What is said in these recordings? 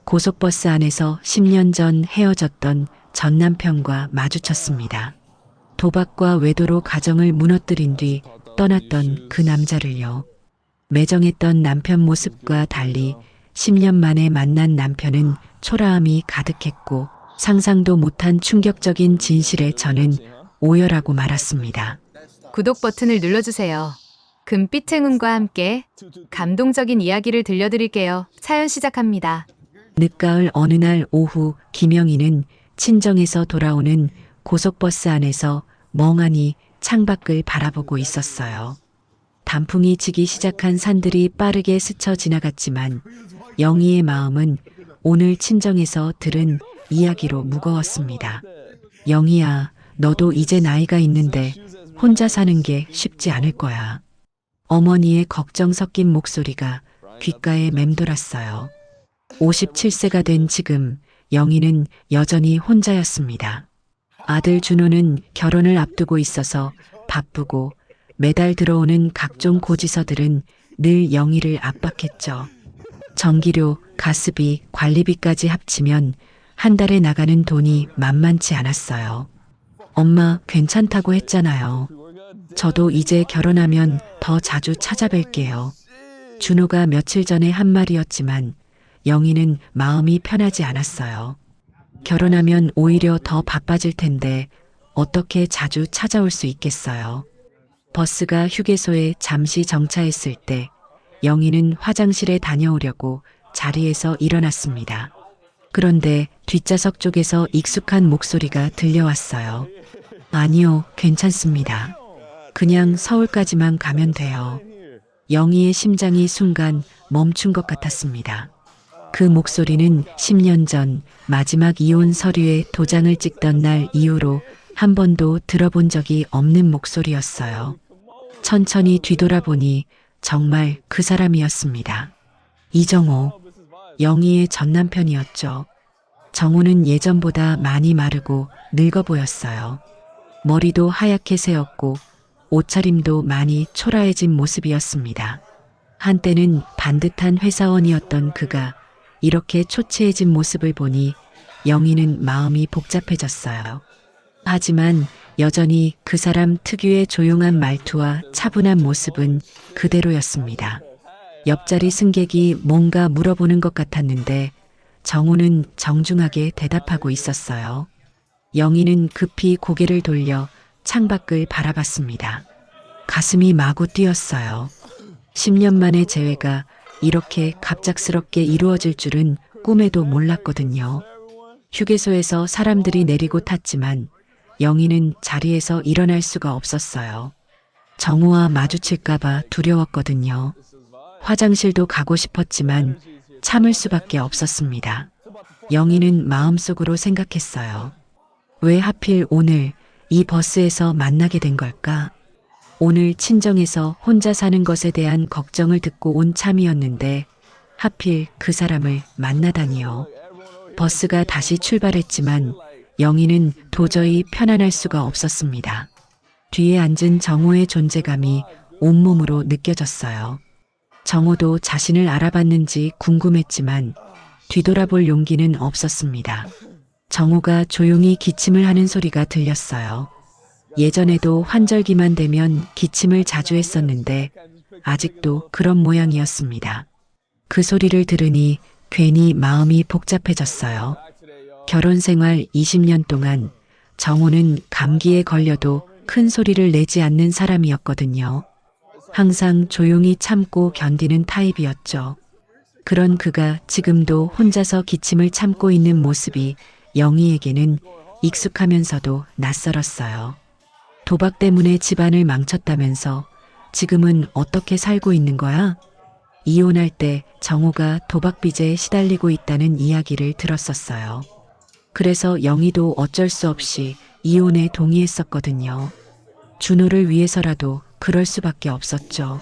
고속버스 안에서 10년 전 헤어졌던 전 남편과 마주쳤습니다. 도박과 외도로 가정을 무너뜨린 뒤 떠났던 그 남자를요. 매정했던 남편 모습과 달리 10년 만에 만난 남편은 초라함이 가득했고 상상도 못한 충격적인 진실에 저는 오열하고 말았습니다. 구독 버튼을 눌러주세요. 금빛 행운과 함께 감동적인 이야기를 들려드릴게요. 사연 시작합니다. 늦가을 어느 날 오후 김영희는 친정에서 돌아오는 고속버스 안에서 멍하니 창밖을 바라보고 있었어요. 단풍이 지기 시작한 산들이 빠르게 스쳐 지나갔지만 영희의 마음은 오늘 친정에서 들은 이야기로 무거웠습니다. 영희야, 너도 이제 나이가 있는데 혼자 사는 게 쉽지 않을 거야. 어머니의 걱정 섞인 목소리가 귓가에 맴돌았어요. 57세가 된 지금 영희는 여전히 혼자였습니다. 아들 준호는 결혼을 앞두고 있어서 바쁘고 매달 들어오는 각종 고지서들은 늘 영희를 압박했죠. 전기료, 가스비, 관리비까지 합치면 한 달에 나가는 돈이 만만치 않았어요. 엄마 괜찮다고 했잖아요. 저도 이제 결혼하면 더 자주 찾아뵐게요. 준호가 며칠 전에 한 말이었지만 영희는 마음이 편하지 않았어요. 결혼하면 오히려 더 바빠질 텐데 어떻게 자주 찾아올 수 있겠어요. 버스가 휴게소에 잠시 정차했을 때 영희는 화장실에 다녀오려고 자리에서 일어났습니다. 그런데 뒷좌석 쪽에서 익숙한 목소리가 들려왔어요. 아니요, 괜찮습니다. 그냥 서울까지만 가면 돼요. 영희의 심장이 순간 멈춘 것 같았습니다. 그 목소리는 10년 전 마지막 이혼 서류에 도장을 찍던 날 이후로 한 번도 들어본 적이 없는 목소리였어요. 천천히 뒤돌아보니 정말 그 사람이었습니다. 이정호, 영희의 전 남편이었죠. 정호는 예전보다 많이 마르고 늙어 보였어요. 머리도 하얗게 새었고 옷차림도 많이 초라해진 모습이었습니다. 한때는 반듯한 회사원이었던 그가 이렇게 초췌해진 모습을 보니 영희는 마음이 복잡해졌어요. 하지만 여전히 그 사람 특유의 조용한 말투와 차분한 모습은 그대로였습니다. 옆자리 승객이 뭔가 물어보는 것 같았는데 정호는 정중하게 대답하고 있었어요. 영희는 급히 고개를 돌려 창밖을 바라봤습니다. 가슴이 마구 뛰었어요. 10년 만의 재회가 이렇게 갑작스럽게 이루어질 줄은 꿈에도 몰랐거든요. 휴게소에서 사람들이 내리고 탔지만 영희는 자리에서 일어날 수가 없었어요. 정호와 마주칠까봐 두려웠거든요. 화장실도 가고 싶었지만 참을 수밖에 없었습니다. 영희는 마음속으로 생각했어요. 왜 하필 오늘 이 버스에서 만나게 된 걸까? 오늘 친정에서 혼자 사는 것에 대한 걱정을 듣고 온 참이었는데 하필 그 사람을 만나다니요. 버스가 다시 출발했지만 영희는 도저히 편안할 수가 없었습니다. 뒤에 앉은 정호의 존재감이 온몸으로 느껴졌어요. 정호도 자신을 알아봤는지 궁금했지만 뒤돌아볼 용기는 없었습니다. 정호가 조용히 기침을 하는 소리가 들렸어요. 예전에도 환절기만 되면 기침을 자주 했었는데 아직도 그런 모양이었습니다. 그 소리를 들으니 괜히 마음이 복잡해졌어요. 결혼 생활 20년 동안 정호는 감기에 걸려도 큰 소리를 내지 않는 사람이었거든요. 항상 조용히 참고 견디는 타입이었죠. 그런 그가 지금도 혼자서 기침을 참고 있는 모습이 영희에게는 익숙하면서도 낯설었어요. 도박 때문에 집안을 망쳤다면서 지금은 어떻게 살고 있는 거야? 이혼할 때 정호가 도박 빚에 시달리고 있다는 이야기를 들었었어요. 그래서 영희도 어쩔 수 없이 이혼에 동의했었거든요. 준호를 위해서라도 그럴 수밖에 없었죠.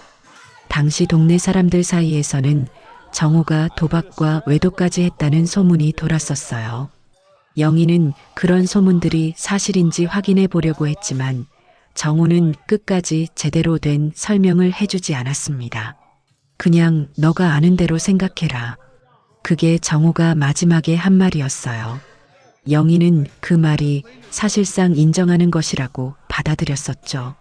당시 동네 사람들 사이에서는 정호가 도박과 외도까지 했다는 소문이 돌았었어요. 영희는 그런 소문들이 사실인지 확인해 보려고 했지만 정호는 끝까지 제대로 된 설명을 해주지 않았습니다. 그냥 너가 아는 대로 생각해라. 그게 정호가 마지막에 한 말이었어요. 영희는 그 말이 사실상 인정하는 것이라고 받아들였었죠.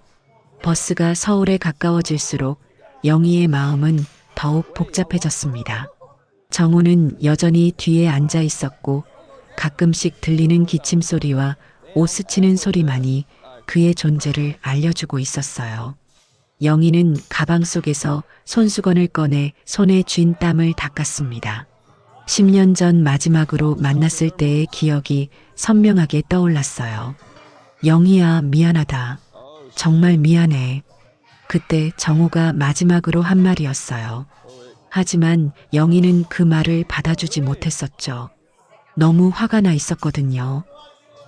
버스가 서울에 가까워질수록 영희의 마음은 더욱 복잡해졌습니다. 정호는 여전히 뒤에 앉아 있었고 가끔씩 들리는 기침 소리와 옷 스치는 소리만이 그의 존재를 알려주고 있었어요. 영희는 가방 속에서 손수건을 꺼내 손에 쥔 땀을 닦았습니다. 10년 전 마지막으로 만났을 때의 기억이 선명하게 떠올랐어요. 영희야, 미안하다. 정말 미안해. 그때 정호가 마지막으로 한 말이었어요. 하지만 영희는 그 말을 받아주지 못했었죠. 너무 화가 나 있었거든요.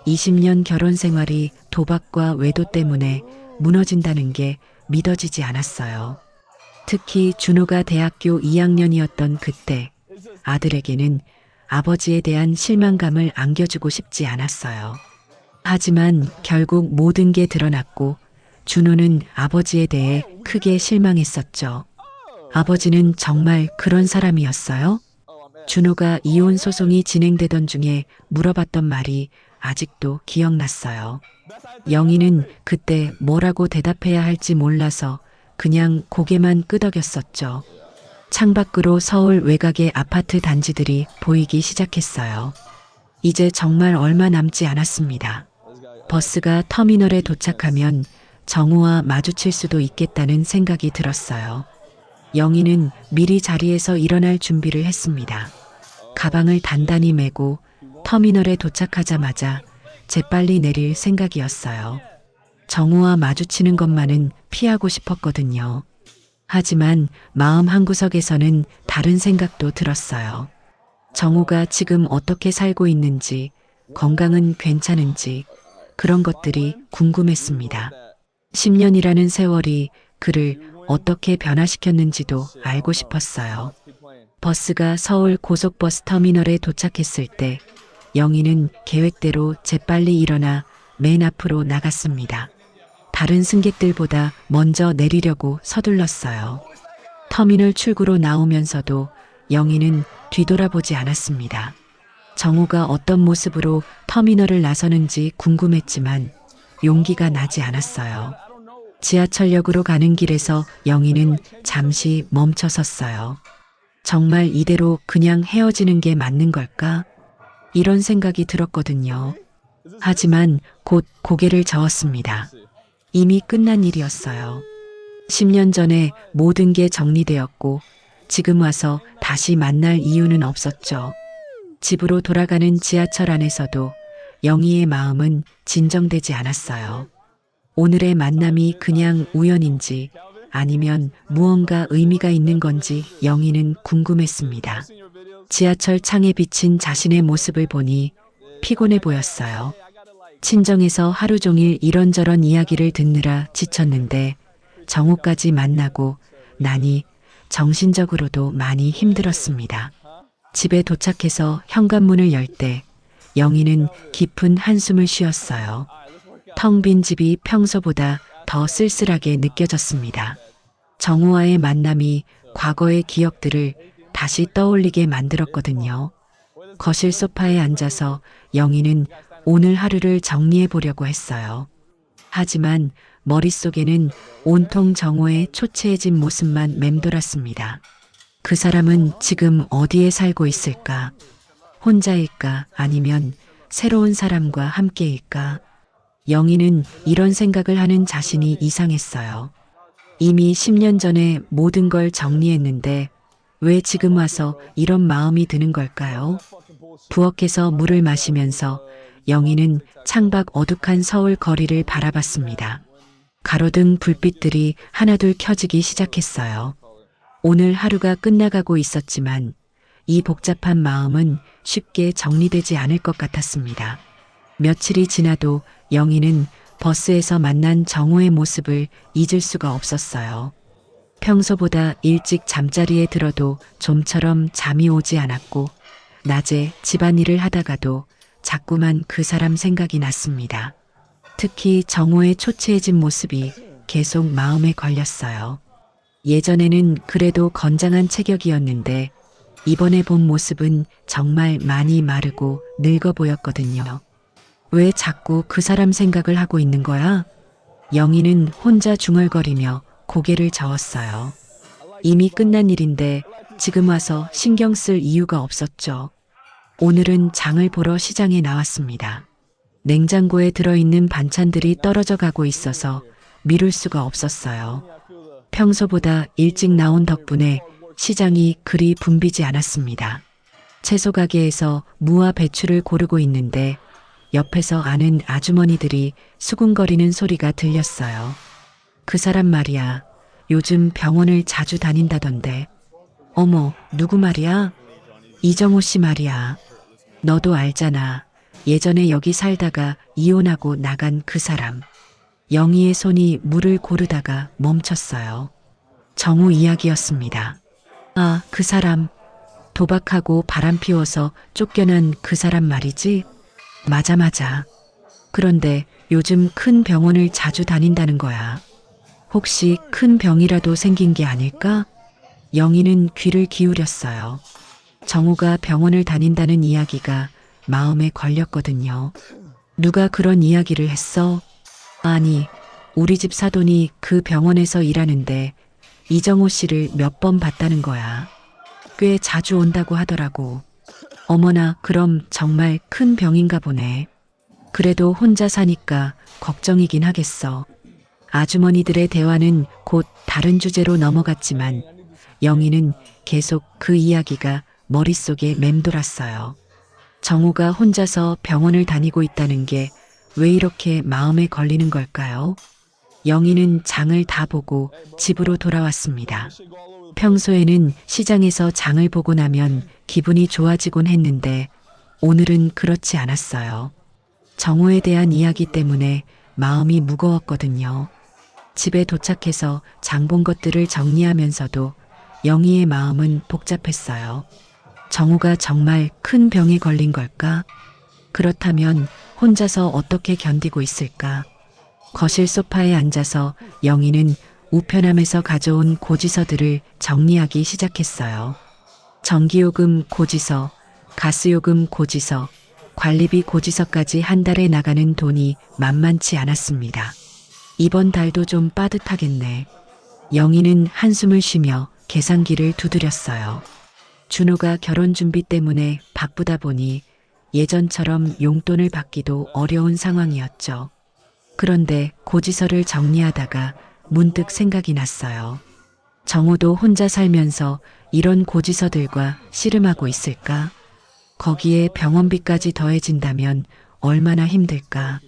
20년 결혼 생활이 도박과 외도 때문에 무너진다는 게 믿어지지 않았어요. 특히 준호가 대학교 2학년이었던 그때 아들에게는 아버지에 대한 실망감을 안겨주고 싶지 않았어요. 하지만 결국 모든 게 드러났고 준호는 아버지에 대해 크게 실망했었죠. 아버지는 정말 그런 사람이었어요? 준호가 이혼 소송이 진행되던 중에 물어봤던 말이 아직도 기억났어요. 영희는 그때 뭐라고 대답해야 할지 몰라서 그냥 고개만 끄덕였었죠. 창밖으로 서울 외곽의 아파트 단지들이 보이기 시작했어요. 이제 정말 얼마 남지 않았습니다. 버스가 터미널에 도착하면 정우와 마주칠 수도 있겠다는 생각이 들었어요. 영희는 미리 자리에서 일어날 준비를 했습니다. 가방을 단단히 메고 터미널에 도착하자마자 재빨리 내릴 생각이었어요. 정우와 마주치는 것만은 피하고 싶었거든요. 하지만 마음 한구석에서는 다른 생각도 들었어요. 정우가 지금 어떻게 살고 있는지, 건강은 괜찮은지 그런 것들이 궁금했습니다. 10년이라는 세월이 그를 어떻게 변화시켰는지도 알고 싶었어요. 버스가 서울 고속버스 터미널에 도착했을 때 영희는 계획대로 재빨리 일어나 맨 앞으로 나갔습니다. 다른 승객들보다 먼저 내리려고 서둘렀어요. 터미널 출구로 나오면서도 영희는 뒤돌아보지 않았습니다. 정우가 어떤 모습으로 터미널을 나서는지 궁금했지만 용기가 나지 않았어요. 지하철역으로 가는 길에서 영희는 잠시 멈춰 섰어요. 정말 이대로 그냥 헤어지는 게 맞는 걸까? 이런 생각이 들었거든요. 하지만 곧 고개를 저었습니다. 이미 끝난 일이었어요. 10년 전에 모든 게 정리되었고 지금 와서 다시 만날 이유는 없었죠. 집으로 돌아가는 지하철 안에서도 영희의 마음은 진정되지 않았어요. 오늘의 만남이 그냥 우연인지 아니면 무언가 의미가 있는 건지 영희는 궁금했습니다. 지하철 창에 비친 자신의 모습을 보니 피곤해 보였어요. 친정에서 하루 종일 이런저런 이야기를 듣느라 지쳤는데 정우까지 만나고 나니 정신적으로도 많이 힘들었습니다. 집에 도착해서 현관문을 열 때 영희는 깊은 한숨을 쉬었어요. 텅 빈 집이 평소보다 더 쓸쓸하게 느껴졌습니다. 정우와의 만남이 과거의 기억들을 다시 떠올리게 만들었거든요. 거실 소파에 앉아서 영희는 오늘 하루를 정리해 보려고 했어요. 하지만 머릿속에는 온통 정호의 초췌해진 모습만 맴돌았습니다. 그 사람은 지금 어디에 살고 있을까? 혼자일까? 아니면 새로운 사람과 함께일까? 영희는 이런 생각을 하는 자신이 이상했어요. 이미 10년 전에 모든 걸 정리했는데 왜 지금 와서 이런 마음이 드는 걸까요? 부엌에서 물을 마시면서 영희는 창밖 어둑한 서울 거리를 바라봤습니다. 가로등 불빛들이 하나둘 켜지기 시작했어요. 오늘 하루가 끝나가고 있었지만 이 복잡한 마음은 쉽게 정리되지 않을 것 같았습니다. 며칠이 지나도 영희는 버스에서 만난 정호의 모습을 잊을 수가 없었어요. 평소보다 일찍 잠자리에 들어도 좀처럼 잠이 오지 않았고 낮에 집안일을 하다가도 자꾸만 그 사람 생각이 났습니다. 특히 정호의 초췌해진 모습이 계속 마음에 걸렸어요. 예전에는 그래도 건장한 체격이었는데 이번에 본 모습은 정말 많이 마르고 늙어 보였거든요. 왜 자꾸 그 사람 생각을 하고 있는 거야? 영희는 혼자 중얼거리며 고개를 저었어요. 이미 끝난 일인데 지금 와서 신경 쓸 이유가 없었죠. 오늘은 장을 보러 시장에 나왔습니다. 냉장고에 들어있는 반찬들이 떨어져 가고 있어서 미룰 수가 없었어요. 평소보다 일찍 나온 덕분에 시장이 그리 붐비지 않았습니다. 채소 가게에서 무와 배추를 고르고 있는데 옆에서 아는 아주머니들이 수군거리는 소리가 들렸어요. 그 사람 말이야. 요즘 병원을 자주 다닌다던데. 어머, 누구 말이야? 이정호 씨 말이야. 너도 알잖아. 예전에 여기 살다가 이혼하고 나간 그 사람. 영희의 손이 물을 고르다가 멈췄어요. 정우 이야기였습니다. 아, 그 사람. 도박하고 바람 피워서 쫓겨난 그 사람 말이지? 맞아. 그런데 요즘 큰 병원을 자주 다닌다는 거야. 혹시 큰 병이라도 생긴 게 아닐까? 영희는 귀를 기울였어요. 정우가 병원을 다닌다는 이야기가 마음에 걸렸거든요. 누가 그런 이야기를 했어? 아니, 우리 집 사돈이 그 병원에서 일하는데 이정호 씨를 몇 번 봤다는 거야. 꽤 자주 온다고 하더라고. 어머나, 그럼 정말 큰 병인가 보네. 그래도 혼자 사니까 걱정이긴 하겠어. 아주머니들의 대화는 곧 다른 주제로 넘어갔지만 영희는 계속 그 이야기가 머릿속에 맴돌았어요. 정우가 혼자서 병원을 다니고 있다는 게 왜 이렇게 마음에 걸리는 걸까요? 영희는 장을 다 보고 집으로 돌아왔습니다. 평소에는 시장에서 장을 보고 나면 기분이 좋아지곤 했는데 오늘은 그렇지 않았어요. 정우에 대한 이야기 때문에 마음이 무거웠거든요. 집에 도착해서 장 본 것들을 정리하면서도 영희의 마음은 복잡했어요. 정우가 정말 큰 병에 걸린 걸까? 그렇다면 혼자서 어떻게 견디고 있을까? 거실 소파에 앉아서 영희는 우편함에서 가져온 고지서들을 정리하기 시작했어요. 전기요금 고지서, 가스요금 고지서, 관리비 고지서까지 한 달에 나가는 돈이 만만치 않았습니다. 이번 달도 좀 빠듯하겠네. 영희는 한숨을 쉬며 계산기를 두드렸어요. 준호가 결혼 준비 때문에 바쁘다 보니 예전처럼 용돈을 받기도 어려운 상황이었죠. 그런데 고지서를 정리하다가 문득 생각이 났어요. 정우도 혼자 살면서 이런 고지서들과 씨름하고 있을까? 거기에 병원비까지 더해진다면 얼마나 힘들까?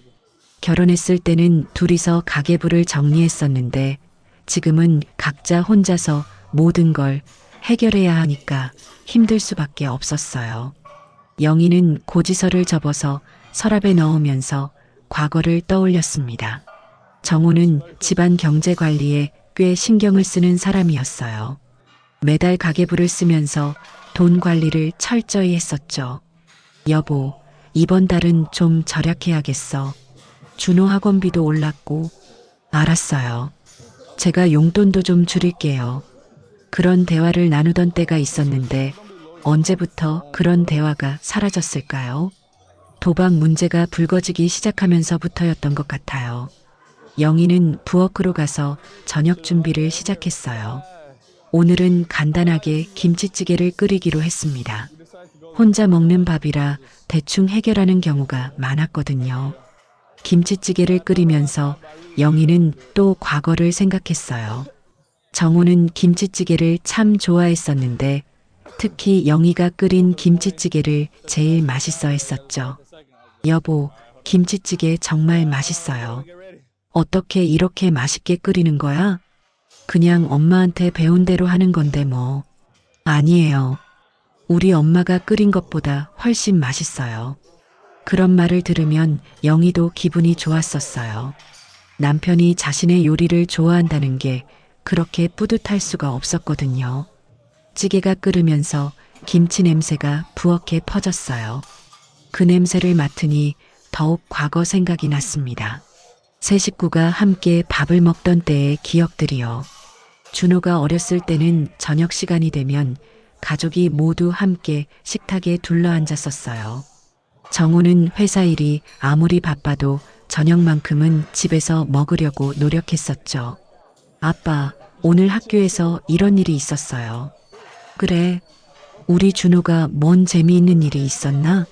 결혼했을 때는 둘이서 가계부를 정리했었는데 지금은 각자 혼자서 모든 걸 해결해야 하니까 힘들 수밖에 없었어요. 영희는 고지서를 접어서 서랍에 넣으면서 과거를 떠올렸습니다. 정우는 집안 경제 관리에 꽤 신경을 쓰는 사람이었어요. 매달 가계부를 쓰면서 돈 관리를 철저히 했었죠. 여보, 이번 달은 좀 절약해야겠어. 준호 학원비도 올랐고. 알았어요. 제가 용돈도 좀 줄일게요. 그런 대화를 나누던 때가 있었는데 언제부터 그런 대화가 사라졌을까요? 도박 문제가 불거지기 시작하면서부터였던 것 같아요. 영희는 부엌으로 가서 저녁 준비를 시작했어요. 오늘은 간단하게 김치찌개를 끓이기로 했습니다. 혼자 먹는 밥이라 대충 해결하는 경우가 많았거든요. 김치찌개를 끓이면서 영희는 또 과거를 생각했어요. 정우는 김치찌개를 참 좋아했었는데 특히 영희가 끓인 김치찌개를 제일 맛있어 했었죠. 여보, 김치찌개 정말 맛있어요. 어떻게 이렇게 맛있게 끓이는 거야? 그냥 엄마한테 배운 대로 하는 건데 뭐. 아니에요. 우리 엄마가 끓인 것보다 훨씬 맛있어요. 그런 말을 들으면 영희도 기분이 좋았었어요. 남편이 자신의 요리를 좋아한다는 게 그렇게 뿌듯할 수가 없었거든요. 찌개가 끓으면서 김치 냄새가 부엌에 퍼졌어요. 그 냄새를 맡으니 더욱 과거 생각이 났습니다. 세 식구가 함께 밥을 먹던 때의 기억들이요. 준호가 어렸을 때는 저녁 시간이 되면 가족이 모두 함께 식탁에 둘러앉았었어요. 정우는 회사 일이 아무리 바빠도 저녁만큼은 집에서 먹으려고 노력했었죠. 아빠, 오늘 학교에서 이런 일이 있었어요. 그래, 우리 준호가 뭔 재미있는 일이 있었나?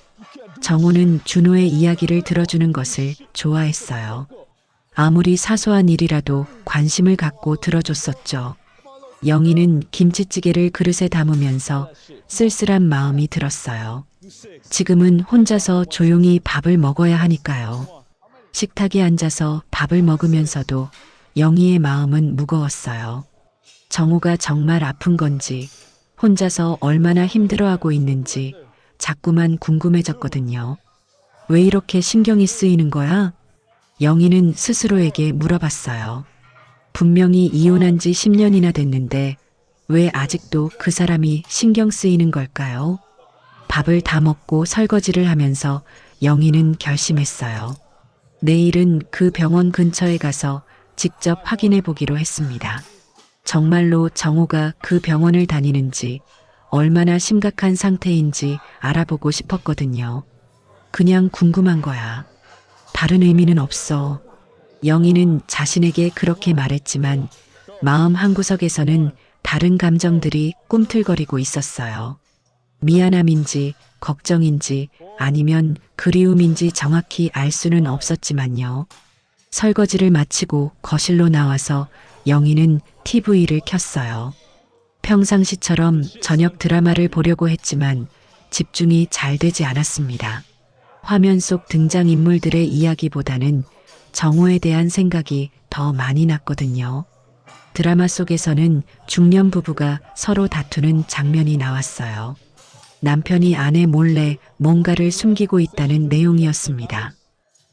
정우는 준호의 이야기를 들어주는 것을 좋아했어요. 아무리 사소한 일이라도 관심을 갖고 들어줬었죠. 영희는 김치찌개를 그릇에 담으면서 쓸쓸한 마음이 들었어요. 지금은 혼자서 조용히 밥을 먹어야 하니까요. 식탁에 앉아서 밥을 먹으면서도 영희의 마음은 무거웠어요. 정우가 정말 아픈 건지, 혼자서 얼마나 힘들어하고 있는지 자꾸만 궁금해졌거든요. 왜 이렇게 신경이 쓰이는 거야? 영희는 스스로에게 물어봤어요. 분명히 이혼한 지 10년이나 됐는데 왜 아직도 그 사람이 신경 쓰이는 걸까요? 밥을 다 먹고 설거지를 하면서 영희는 결심했어요. 내일은 그 병원 근처에 가서 직접 확인해 보기로 했습니다. 정말로 정우가 그 병원을 다니는지 얼마나 심각한 상태인지 알아보고 싶었거든요. 그냥 궁금한 거야. 다른 의미는 없어. 영희는 자신에게 그렇게 말했지만 마음 한구석에서는 다른 감정들이 꿈틀거리고 있었어요. 미안함인지 걱정인지 아니면 그리움인지 정확히 알 수는 없었지만요. 설거지를 마치고 거실로 나와서 영희는 TV를 켰어요. 평상시처럼 저녁 드라마를 보려고 했지만 집중이 잘 되지 않았습니다. 화면 속 등장인물들의 이야기보다는 정우에 대한 생각이 더 많이 났거든요. 드라마 속에서는 중년 부부가 서로 다투는 장면이 나왔어요. 남편이 아내 몰래 뭔가를 숨기고 있다는 내용이었습니다.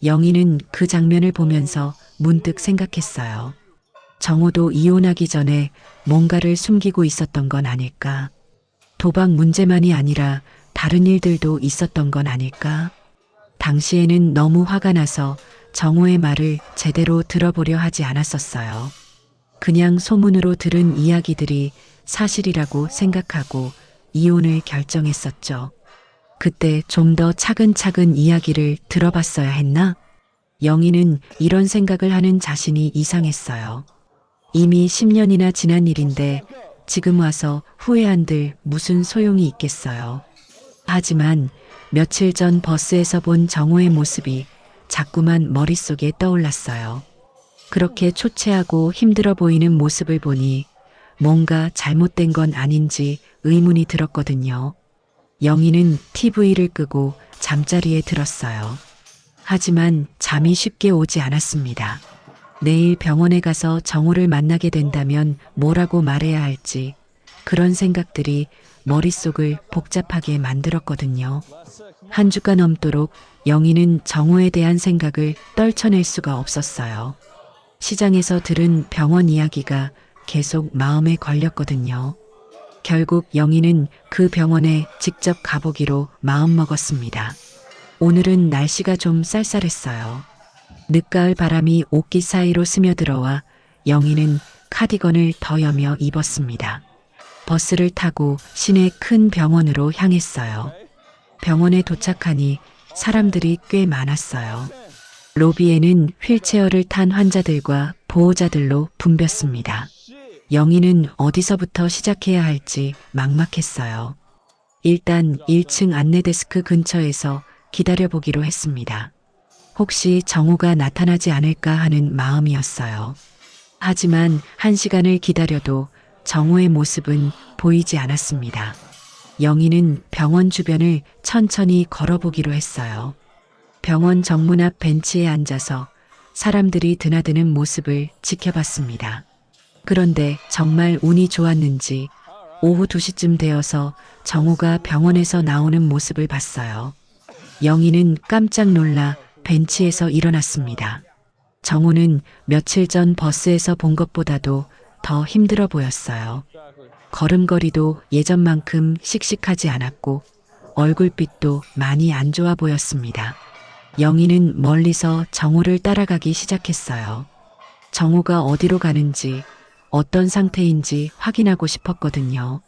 영희는 그 장면을 보면서 문득 생각했어요. 정우도 이혼하기 전에 뭔가를 숨기고 있었던 건 아닐까? 도박 문제만이 아니라 다른 일들도 있었던 건 아닐까? 당시에는 너무 화가 나서 정우의 말을 제대로 들어보려 하지 않았었어요. 그냥 소문으로 들은 이야기들이 사실이라고 생각하고 이혼을 결정했었죠. 그때 좀 더 차근차근 이야기를 들어봤어야 했나? 영희는 이런 생각을 하는 자신이 이상했어요. 이미 10년이나 지난 일인데 지금 와서 후회한들 무슨 소용이 있겠어요. 하지만 며칠 전 버스에서 본 정우의 모습이 자꾸만 머릿속에 떠올랐어요. 그렇게 초췌하고 힘들어 보이는 모습을 보니 뭔가 잘못된 건 아닌지 의문이 들었거든요. 영희는 TV를 끄고 잠자리에 들었어요. 하지만 잠이 쉽게 오지 않았습니다. 내일 병원에 가서 정우를 만나게 된다면 뭐라고 말해야 할지 그런 생각들이 머릿속을 복잡하게 만들었거든요. 한 주가 넘도록 영희는 정우에 대한 생각을 떨쳐낼 수가 없었어요. 시장에서 들은 병원 이야기가 계속 마음에 걸렸거든요. 결국 영희는 그 병원에 직접 가보기로 마음먹었습니다. 오늘은 날씨가 좀 쌀쌀했어요. 늦가을 바람이 옷깃 사이로 스며들어와 영희는 카디건을 더 여며 입었습니다. 버스를 타고 시내 큰 병원으로 향했어요. 병원에 도착하니 사람들이 꽤 많았어요. 로비에는 휠체어를 탄 환자들과 보호자들로 붐볐습니다. 영희는 어디서부터 시작해야 할지 막막했어요. 일단 1층 안내데스크 근처에서 기다려보기로 했습니다. 혹시 정우가 나타나지 않을까 하는 마음이었어요. 하지만 1시간을 기다려도 정우의 모습은 보이지 않았습니다. 영희는 병원 주변을 천천히 걸어보기로 했어요. 병원 정문 앞 벤치에 앉아서 사람들이 드나드는 모습을 지켜봤습니다. 그런데 정말 운이 좋았는지 오후 2시쯤 되어서 정우가 병원에서 나오는 모습을 봤어요. 영희는 깜짝 놀라 벤치에서 일어났습니다. 정우는 며칠 전 버스에서 본 것보다도 더 힘들어 보였어요. 걸음걸이도 예전만큼 씩씩하지 않았고 얼굴빛도 많이 안 좋아 보였습니다. 영희는 멀리서 정우를 따라가기 시작했어요. 정우가 어디로 가는지 어떤 상태인지 확인하고 싶었거든요.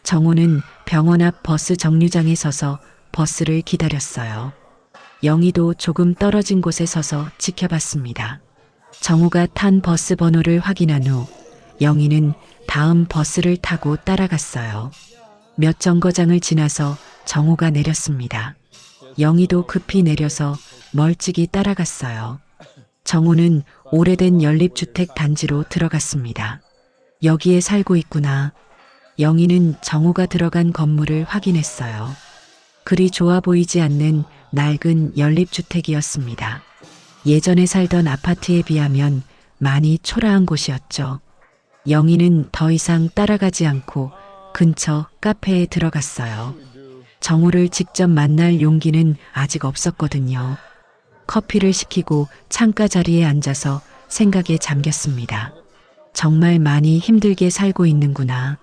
정우는 병원 앞 버스 정류장에 서서 버스를 기다렸어요. 영희도 조금 떨어진 곳에 서서 지켜봤습니다. 정우가 탄 버스 번호를 확인한 후 영희는 다음 버스를 타고 따라갔어요. 몇 정거장을 지나서 정우가 내렸습니다. 영희도 급히 내려서 멀찍이 따라갔어요. 정우는 오래된 연립주택 단지로 들어갔습니다. 여기에 살고 있구나. 영희는 정우가 들어간 건물을 확인했어요. 그리 좋아 보이지 않는 낡은 연립주택이었습니다. 예전에 살던 아파트에 비하면 많이 초라한 곳이었죠. 영희는 더 이상 따라가지 않고 근처 카페에 들어갔어요. 정우를 직접 만날 용기는 아직 없었거든요. 커피를 시키고 창가 자리에 앉아서 생각에 잠겼습니다. 정말 많이 힘들게 살고 있는구나.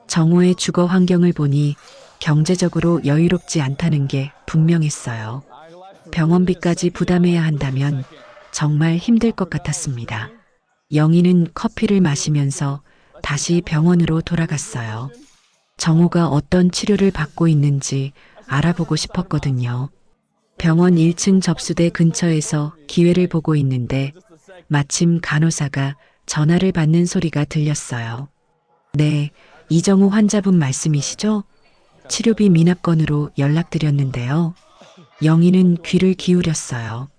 정우의 주거 환경을 보니 경제적으로 여유롭지 않다는 게 분명했어요. 병원비까지 부담해야 한다면 정말 힘들 것 같았습니다. 영희는 커피를 마시면서 다시 병원으로 돌아갔어요. 정우가 어떤 치료를 받고 있는지 알아보고 싶었거든요. 병원 1층 접수대 근처에서 기회를 보고 있는데 마침 간호사가 전화를 받는 소리가 들렸어요. 네, 이정우 환자분 말씀이시죠? 치료비 미납건으로 연락드렸는데요. 영희는 귀를 기울였어요.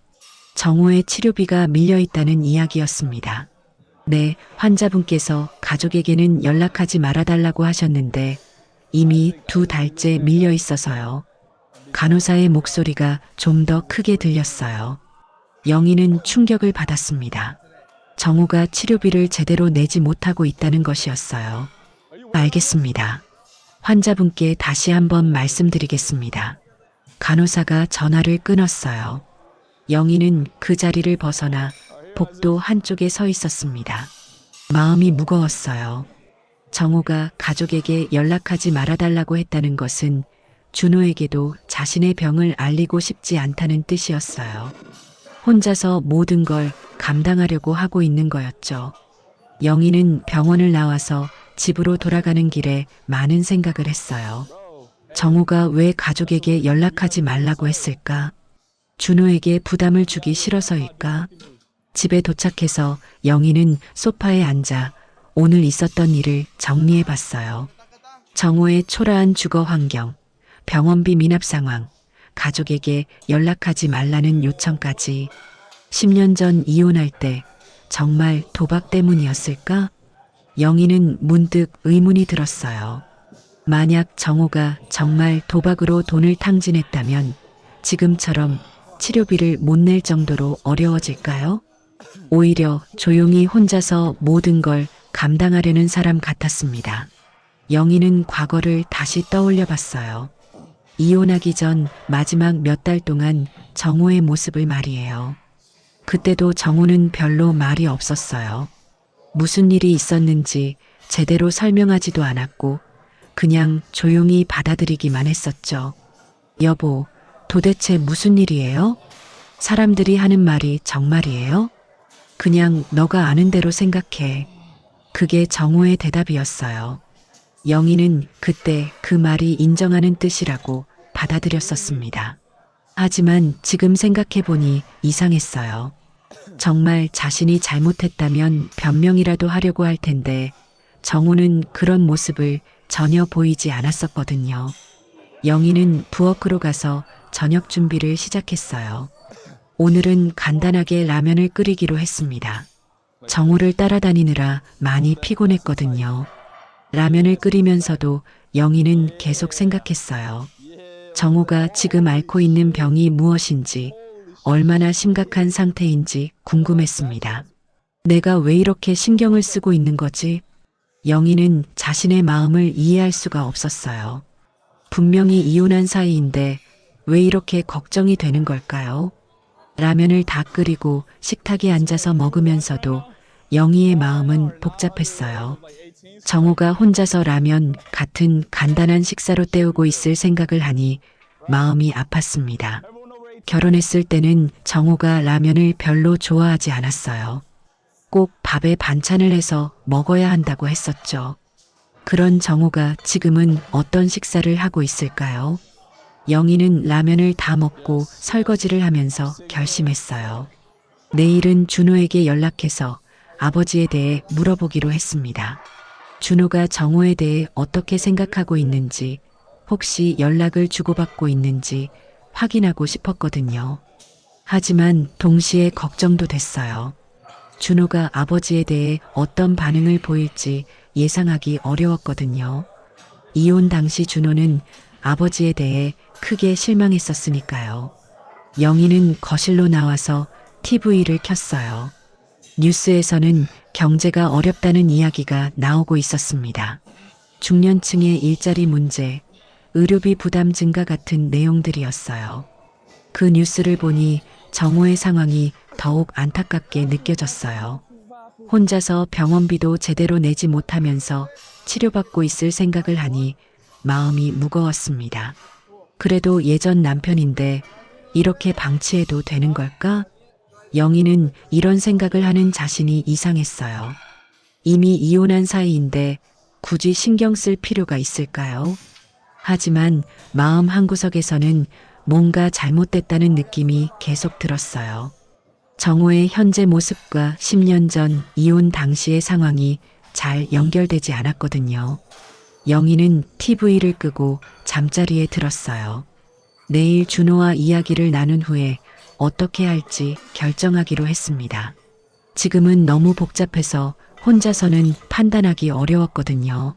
정우의 치료비가 밀려있다는 이야기였습니다. 네, 환자분께서 가족에게는 연락하지 말아달라고 하셨는데 이미 2달째 밀려 있어서요. 간호사의 목소리가 좀 더 크게 들렸어요. 영희는 충격을 받았습니다. 정우가 치료비를 제대로 내지 못하고 있다는 것이었어요. 알겠습니다. 환자분께 다시 한번 말씀드리겠습니다. 간호사가 전화를 끊었어요. 영희는 그 자리를 벗어나 복도 한쪽에 서 있었습니다. 마음이 무거웠어요. 정우가 가족에게 연락하지 말아달라고 했다는 것은 준호에게도 자신의 병을 알리고 싶지 않다는 뜻이었어요. 혼자서 모든 걸 감당하려고 하고 있는 거였죠. 영희는 병원을 나와서 집으로 돌아가는 길에 많은 생각을 했어요. 정우가 왜 가족에게 연락하지 말라고 했을까? 준호에게 부담을 주기 싫어서일까? 집에 도착해서 영희는 소파에 앉아 오늘 있었던 일을 정리해 봤어요. 정우의 초라한 주거 환경, 병원비 미납 상황, 가족에게 연락하지 말라는 요청까지. 10년 전 이혼할 때 정말 도박 때문이었을까? 영희는 문득 의문이 들었어요. 만약 정우가 정말 도박으로 돈을 탕진했다면 지금처럼 치료비를 못 낼 정도로 어려워질까요? 오히려 조용히 혼자서 모든 걸 감당하려는 사람 같았습니다. 영희는 과거를 다시 떠올려 봤어요. 이혼하기 전 마지막 몇 달 동안 정우의 모습을 말이에요. 그때도 정우는 별로 말이 없었어요. 무슨 일이 있었는지 제대로 설명하지도 않았고 그냥 조용히 받아들이기만 했었죠. 여보, 도대체 무슨 일이에요? 사람들이 하는 말이 정말이에요? 그냥 너가 아는 대로 생각해. 그게 정우의 대답이었어요. 영희는 그때 그 말이 인정하는 뜻이라고 받아들였었습니다. 하지만 지금 생각해보니 이상했어요. 정말 자신이 잘못했다면 변명이라도 하려고 할 텐데 정우는 그런 모습을 전혀 보이지 않았었거든요. 영희는 부엌으로 가서 저녁 준비를 시작했어요. 오늘은 간단하게 라면을 끓이기로 했습니다. 정우를 따라다니느라 많이 피곤했거든요. 라면을 끓이면서도 영희는 계속 생각했어요. 정우가 지금 앓고 있는 병이 무엇인지, 얼마나 심각한 상태인지 궁금했습니다. 내가 왜 이렇게 신경을 쓰고 있는 거지? 영희는 자신의 마음을 이해할 수가 없었어요. 분명히 이혼한 사이인데 왜 이렇게 걱정이 되는 걸까요? 라면을 다 끓이고 식탁에 앉아서 먹으면서도 영희의 마음은 복잡했어요. 정우가 혼자서 라면 같은 간단한 식사로 때우고 있을 생각을 하니 마음이 아팠습니다. 결혼했을 때는 정우가 라면을 별로 좋아하지 않았어요. 꼭 밥에 반찬을 해서 먹어야 한다고 했었죠. 그런 정호가 지금은 어떤 식사를 하고 있을까요? 영희는 라면을 다 먹고 설거지를 하면서 결심했어요. 내일은 준호에게 연락해서 아버지에 대해 물어보기로 했습니다. 준호가 정호에 대해 어떻게 생각하고 있는지, 혹시 연락을 주고받고 있는지 확인하고 싶었거든요. 하지만 동시에 걱정도 됐어요. 준호가 아버지에 대해 어떤 반응을 보일지 예상하기 어려웠거든요. 이혼 당시 준호는 아버지에 대해 크게 실망했었으니까요. 영희는 거실로 나와서 TV를 켰어요. 뉴스에서는 경제가 어렵다는 이야기가 나오고 있었습니다. 중년층의 일자리 문제, 의료비 부담 증가 같은 내용들이었어요. 그 뉴스를 보니 정호의 상황이 더욱 안타깝게 느껴졌어요. 혼자서 병원비도 제대로 내지 못하면서 치료받고 있을 생각을 하니 마음이 무거웠습니다. 그래도 예전 남편인데 이렇게 방치해도 되는 걸까? 영희는 이런 생각을 하는 자신이 이상했어요. 이미 이혼한 사이인데 굳이 신경 쓸 필요가 있을까요? 하지만 마음 한구석에서는 뭔가 잘못됐다는 느낌이 계속 들었어요. 정호의 현재 모습과 10년 전 이혼 당시의 상황이 잘 연결되지 않았거든요. 영희는 TV를 끄고 잠자리에 들었어요. 내일 준호와 이야기를 나눈 후에 어떻게 할지 결정하기로 했습니다. 지금은 너무 복잡해서 혼자서는 판단하기 어려웠거든요.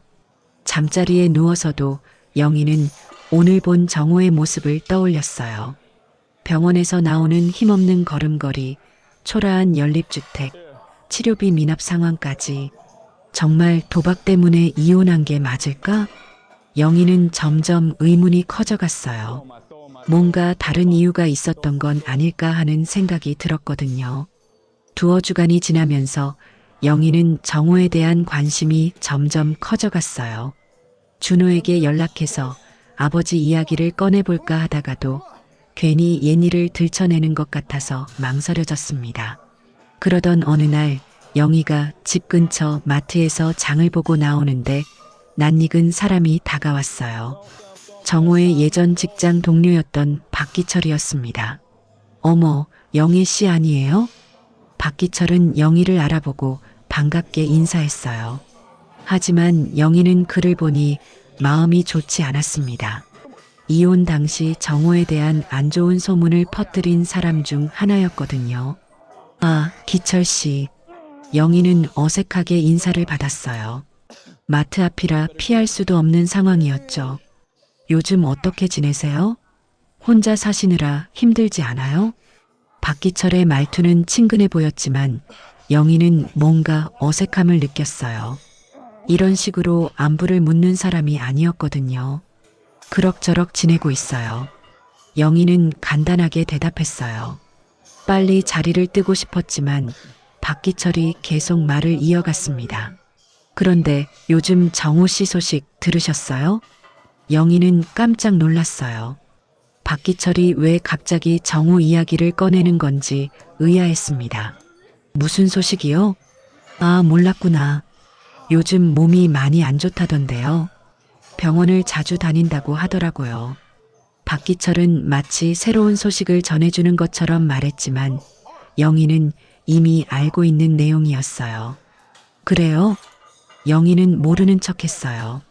잠자리에 누워서도 영희는 오늘 본 정호의 모습을 떠올렸어요. 병원에서 나오는 힘없는 걸음걸이, 초라한 연립주택, 치료비 미납 상황까지. 정말 도박 때문에 이혼한 게 맞을까? 영희는 점점 의문이 커져갔어요. 뭔가 다른 이유가 있었던 건 아닐까 하는 생각이 들었거든요. 두어 주간이 지나면서 영희는 정호에 대한 관심이 점점 커져갔어요. 준호에게 연락해서 아버지 이야기를 꺼내볼까 하다가도 괜히 옛일을 들춰내는 것 같아서 망설여졌습니다. 그러던 어느 날 영희가 집 근처 마트에서 장을 보고 나오는데 낯익은 사람이 다가왔어요. 정호의 예전 직장 동료였던 박기철이었습니다. 어머, 영희 씨 아니에요? 박기철은 영희를 알아보고 반갑게 인사했어요. 하지만 영희는 그를 보니 마음이 좋지 않았습니다. 이혼 당시 정호에 대한 안 좋은 소문을 퍼뜨린 사람 중 하나였거든요. 아, 기철 씨. 영희는 어색하게 인사를 받았어요. 마트 앞이라 피할 수도 없는 상황이었죠. 요즘 어떻게 지내세요? 혼자 사시느라 힘들지 않아요? 박기철의 말투는 친근해 보였지만 영희는 뭔가 어색함을 느꼈어요. 이런 식으로 안부를 묻는 사람이 아니었거든요. 그럭저럭 지내고 있어요. 영희는 간단하게 대답했어요. 빨리 자리를 뜨고 싶었지만 박기철이 계속 말을 이어갔습니다. 그런데 요즘 정호 씨 소식 들으셨어요? 영희는 깜짝 놀랐어요. 박기철이 왜 갑자기 정호 이야기를 꺼내는 건지 의아했습니다. 무슨 소식이요? 아, 몰랐구나. 요즘 몸이 많이 안 좋다던데요. 병원을 자주 다닌다고 하더라고요. 박기철은 마치 새로운 소식을 전해주는 것처럼 말했지만 영희는 이미 알고 있는 내용이었어요. 그래요? 영희는 모르는 척했어요.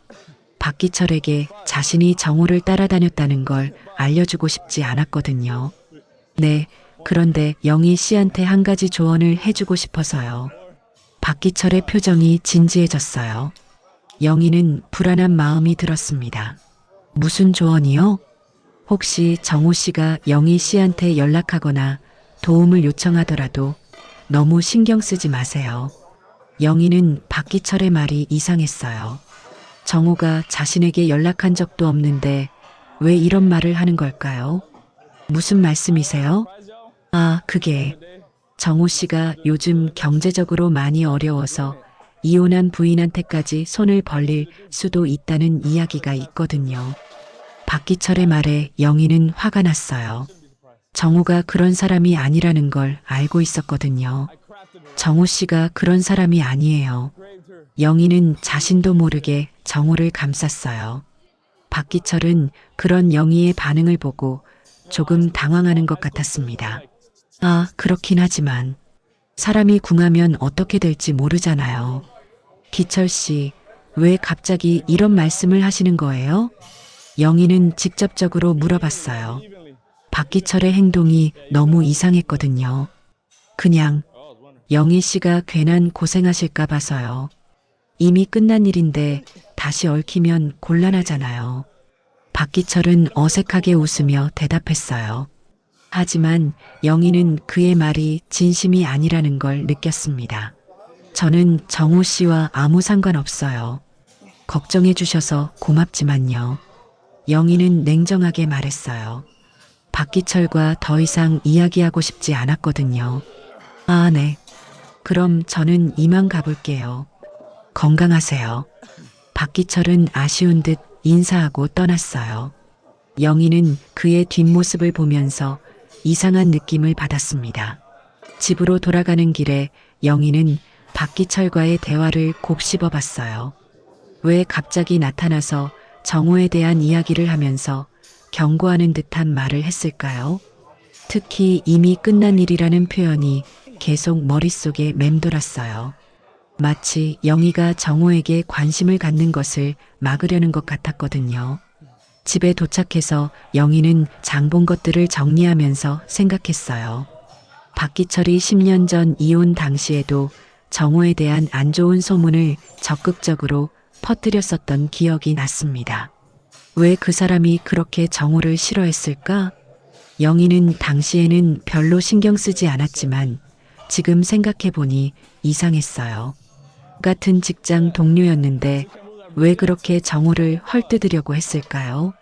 박기철에게 자신이 정호를 따라다녔다는 걸 알려주고 싶지 않았거든요. 네, 그런데 영희 씨한테 한 가지 조언을 해주고 싶어서요. 박기철의 표정이 진지해졌어요. 영희는 불안한 마음이 들었습니다. 무슨 조언이요? 혹시 정호 씨가 영희 씨한테 연락하거나 도움을 요청하더라도 너무 신경 쓰지 마세요. 영희는 박기철의 말이 이상했어요. 정호가 자신에게 연락한 적도 없는데 왜 이런 말을 하는 걸까요? 무슨 말씀이세요? 아, 그게 정호 씨가 요즘 경제적으로 많이 어려워서 이혼한 부인한테까지 손을 벌릴 수도 있다는 이야기가 있거든요. 박기철의 말에 영희는 화가 났어요. 정호가 그런 사람이 아니라는 걸 알고 있었거든요. 정호 씨가 그런 사람이 아니에요. 영희는 자신도 모르게 정호를 감쌌어요. 박기철은 그런 영희의 반응을 보고 조금 당황하는 것 같았습니다. 아, 그렇긴 하지만 사람이 궁하면 어떻게 될지 모르잖아요. 기철 씨, 왜 갑자기 이런 말씀을 하시는 거예요? 영희는 직접적으로 물어봤어요. 박기철의 행동이 너무 이상했거든요. 그냥 영희 씨가 괜한 고생하실까 봐서요. 이미 끝난 일인데 다시 얽히면 곤란하잖아요. 박기철은 어색하게 웃으며 대답했어요. 하지만 영희는 그의 말이 진심이 아니라는 걸 느꼈습니다. 저는 정호 씨와 아무 상관없어요. 걱정해 주셔서 고맙지만요. 영희는 냉정하게 말했어요. 박기철과 더 이상 이야기하고 싶지 않았거든요. 아, 네. 그럼 저는 이만 가볼게요. 건강하세요. 박기철은 아쉬운 듯 인사하고 떠났어요. 영희는 그의 뒷모습을 보면서 이상한 느낌을 받았습니다. 집으로 돌아가는 길에 영희는 박기철과의 대화를 곱씹어 봤어요. 왜 갑자기 나타나서 정호에 대한 이야기를 하면서 경고하는 듯한 말을 했을까요? 특히 이미 끝난 일이라는 표현이 계속 머릿속에 맴돌았어요. 마치 영희가 정호에게 관심을 갖는 것을 막으려는 것 같았거든요. 집에 도착해서 영희는 장본 것들을 정리하면서 생각했어요. 박기철이 10년 전 이혼 당시에도 정호에 대한 안 좋은 소문을 적극적으로 퍼뜨렸었던 기억이 났습니다. 왜 그 사람이 그렇게 정호를 싫어했을까? 영희는 당시에는 별로 신경 쓰지 않았지만 지금 생각해보니 이상했어요. 같은 직장 동료였는데 왜 그렇게 정호를 헐뜯으려고 했을까요?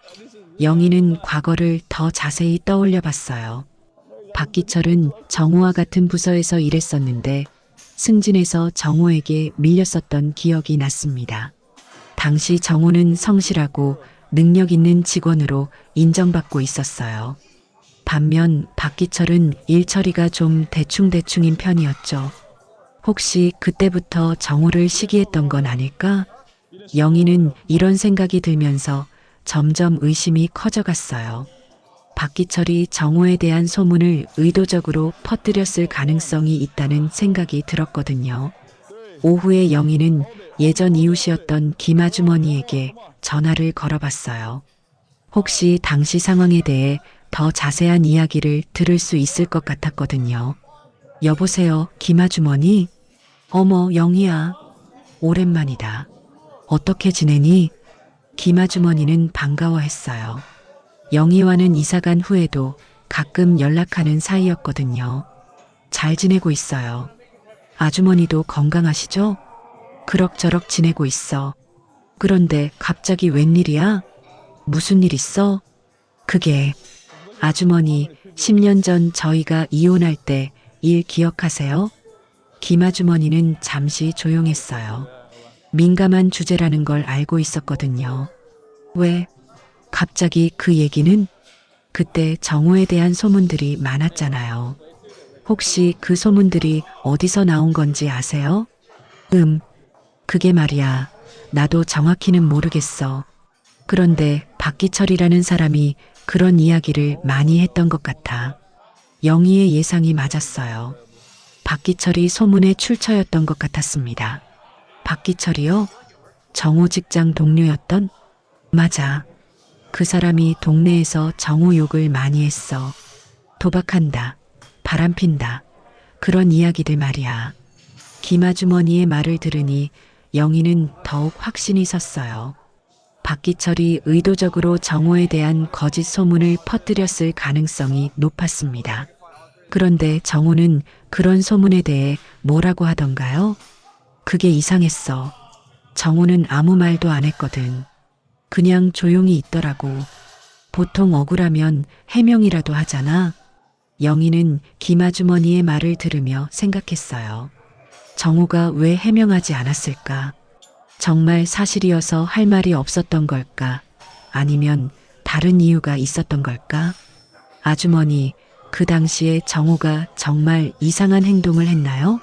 영희는 과거를 더 자세히 떠올려 봤어요. 박기철은 정호와 같은 부서에서 일했었는데 승진해서 정호에게 밀렸었던 기억이 났습니다. 당시 정호는 성실하고 능력 있는 직원으로 인정받고 있었어요. 반면 박기철은 일 처리가 좀 대충대충인 편이었죠. 혹시 그때부터 정호를 시기했던 건 아닐까? 영희는 이런 생각이 들면서 점점 의심이 커져갔어요. 박기철이 정호에 대한 소문을 의도적으로 퍼뜨렸을 가능성이 있다는 생각이 들었거든요. 오후에 영희는 예전 이웃이었던 김 아주머니에게 전화를 걸어봤어요. 혹시 당시 상황에 대해 더 자세한 이야기를 들을 수 있을 것 같았거든요. 여보세요, 김 아주머니? 어머, 영희야. 오랜만이다. 어떻게 지내니? 김 아주머니는 반가워했어요. 영희와는 이사간 후에도 가끔 연락하는 사이였거든요. 잘 지내고 있어요. 아주머니도 건강하시죠? 그럭저럭 지내고 있어. 그런데 갑자기 웬일이야? 무슨 일 있어? 그게 아주머니 10년 전 저희가 이혼할 때 일 기억하세요? 김 아주머니는 잠시 조용했어요. 민감한 주제라는 걸 알고 있었거든요. 왜? 갑자기 그 얘기는? 그때 정호에 대한 소문들이 많았잖아요. 혹시 그 소문들이 어디서 나온 건지 아세요? 그게 말이야. 나도 정확히는 모르겠어. 그런데 박기철이라는 사람이 그런 이야기를 많이 했던 것 같아. 영희의 예상이 맞았어요. 박기철이 소문의 출처였던 것 같았습니다. 박기철이요? 정호 직장 동료였던? 맞아. 그 사람이 동네에서 정호 욕을 많이 했어. 도박한다. 바람핀다. 그런 이야기들 말이야. 김 아주머니의 말을 들으니 영희는 더욱 확신이 섰어요. 박기철이 의도적으로 정호에 대한 거짓 소문을 퍼뜨렸을 가능성이 높았습니다. 그런데 정호는 그런 소문에 대해 뭐라고 하던가요? 그게 이상했어. 정호는 아무 말도 안 했거든. 그냥 조용히 있더라고. 보통 억울하면 해명이라도 하잖아. 영희는 김 아주머니의 말을 들으며 생각했어요. 정호가 왜 해명하지 않았을까? 정말 사실이어서 할 말이 없었던 걸까? 아니면 다른 이유가 있었던 걸까? 아주머니, 그 당시에 정호가 정말 이상한 행동을 했나요?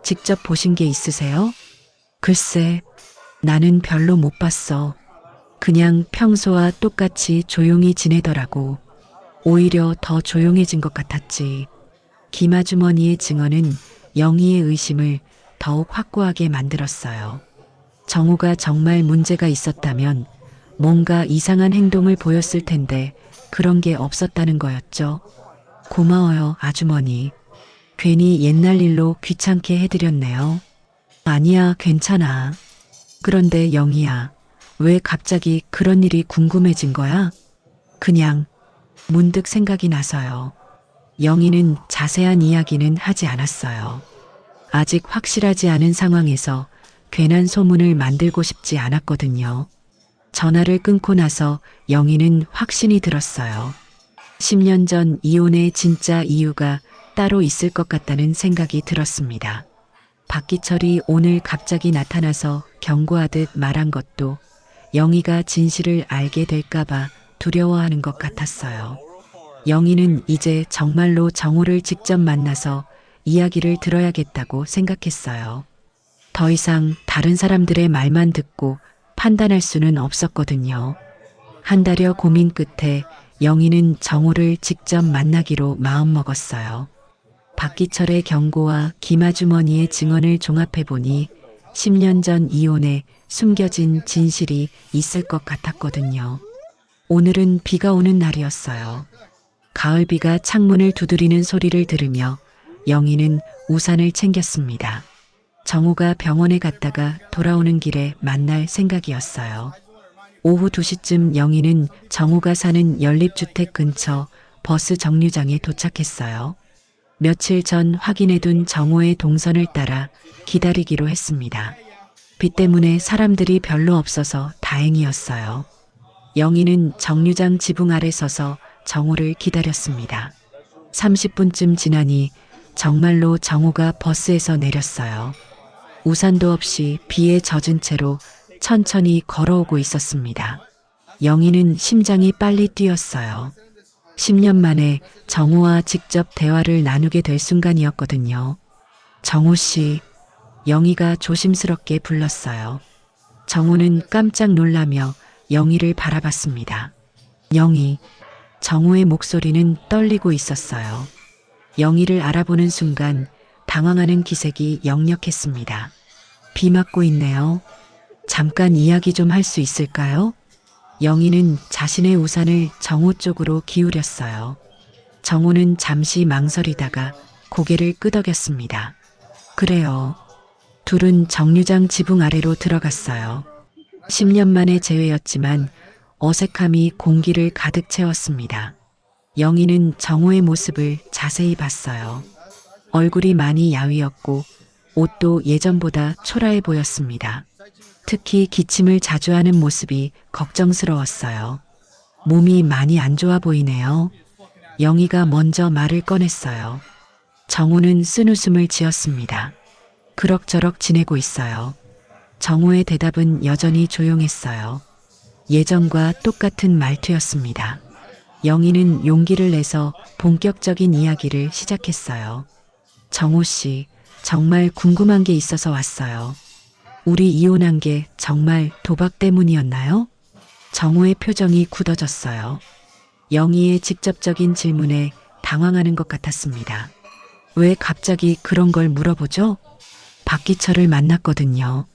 직접 보신 게 있으세요? 글쎄, 나는 별로 못 봤어. 그냥 평소와 똑같이 조용히 지내더라고. 오히려 더 조용해진 것 같았지. 김아주머니의 증언은 영희의 의심을 더욱 확고하게 만들었어요. 정우가 정말 문제가 있었다면 뭔가 이상한 행동을 보였을 텐데 그런 게 없었다는 거였죠. 고마워요, 아주머니. 괜히 옛날 일로 귀찮게 해드렸네요. 아니야, 괜찮아. 그런데 영희야, 왜 갑자기 그런 일이 궁금해진 거야? 그냥 문득 생각이 나서요. 영희는 자세한 이야기는 하지 않았어요. 아직 확실하지 않은 상황에서 괜한 소문을 만들고 싶지 않았거든요. 전화를 끊고 나서 영희는 확신이 들었어요. 10년 전 이혼의 진짜 이유가 따로 있을 것 같다는 생각이 들었습니다. 박기철이 오늘 갑자기 나타나서 경고하듯 말한 것도 영희가 진실을 알게 될까봐 두려워하는 것 같았어요. 영희는 이제 정말로 정우를 직접 만나서 이야기를 들어야겠다고 생각했어요. 더 이상 다른 사람들의 말만 듣고 판단할 수는 없었거든요. 한 달여 고민 끝에 영희는 정우를 직접 만나기로 마음먹었어요. 박기철의 경고와 김아주머니의 증언을 종합해보니 10년 전 이혼에 숨겨진 진실이 있을 것 같았거든요. 오늘은 비가 오는 날이었어요. 가을비가 창문을 두드리는 소리를 들으며 영희는 우산을 챙겼습니다. 정우가 병원에 갔다가 돌아오는 길에 만날 생각이었어요. 오후 2시쯤 영희는 정우가 사는 연립주택 근처 버스 정류장에 도착했어요. 며칠 전 확인해둔 정우의 동선을 따라 기다리기로 했습니다. 비 때문에 사람들이 별로 없어서 다행이었어요. 영희는 정류장 지붕 아래 서서 정우를 기다렸습니다. 30분쯤 지나니 정말로 정우가 버스에서 내렸어요. 우산도 없이 비에 젖은 채로 천천히 걸어오고 있었습니다. 영희는 심장이 빨리 뛰었어요. 10년 만에 정우와 직접 대화를 나누게 될 순간이었거든요. 정우 씨, 영희가 조심스럽게 불렀어요. 정우는 깜짝 놀라며 영희를 바라봤습니다. 영희, 정우의 목소리는 떨리고 있었어요. 영희를 알아보는 순간 당황하는 기색이 역력했습니다. 비 맞고 있네요. 잠깐 이야기 좀 할 수 있을까요? 영희는 자신의 우산을 정우 쪽으로 기울였어요. 정우는 잠시 망설이다가 고개를 끄덕였습니다. 그래요. 둘은 정류장 지붕 아래로 들어갔어요. 10년 만의 재회였지만 어색함이 공기를 가득 채웠습니다. 영희는 정우의 모습을 자세히 봤어요. 얼굴이 많이 야위었고 옷도 예전보다 초라해 보였습니다. 특히 기침을 자주 하는 모습이 걱정스러웠어요. 몸이 많이 안 좋아 보이네요. 영희가 먼저 말을 꺼냈어요. 정우는 쓴웃음을 지었습니다. 그럭저럭 지내고 있어요. 정우의 대답은 여전히 조용했어요. 예전과 똑같은 말투였습니다. 영희는 용기를 내서 본격적인 이야기를 시작했어요. 정우 씨, 정말 궁금한 게 있어서 왔어요. 우리 이혼한 게 정말 도박 때문이었나요? 정우의 표정이 굳어졌어요. 영희의 직접적인 질문에 당황하는 것 같았습니다. 왜 갑자기 그런 걸 물어보죠? 박기철을 만났거든요.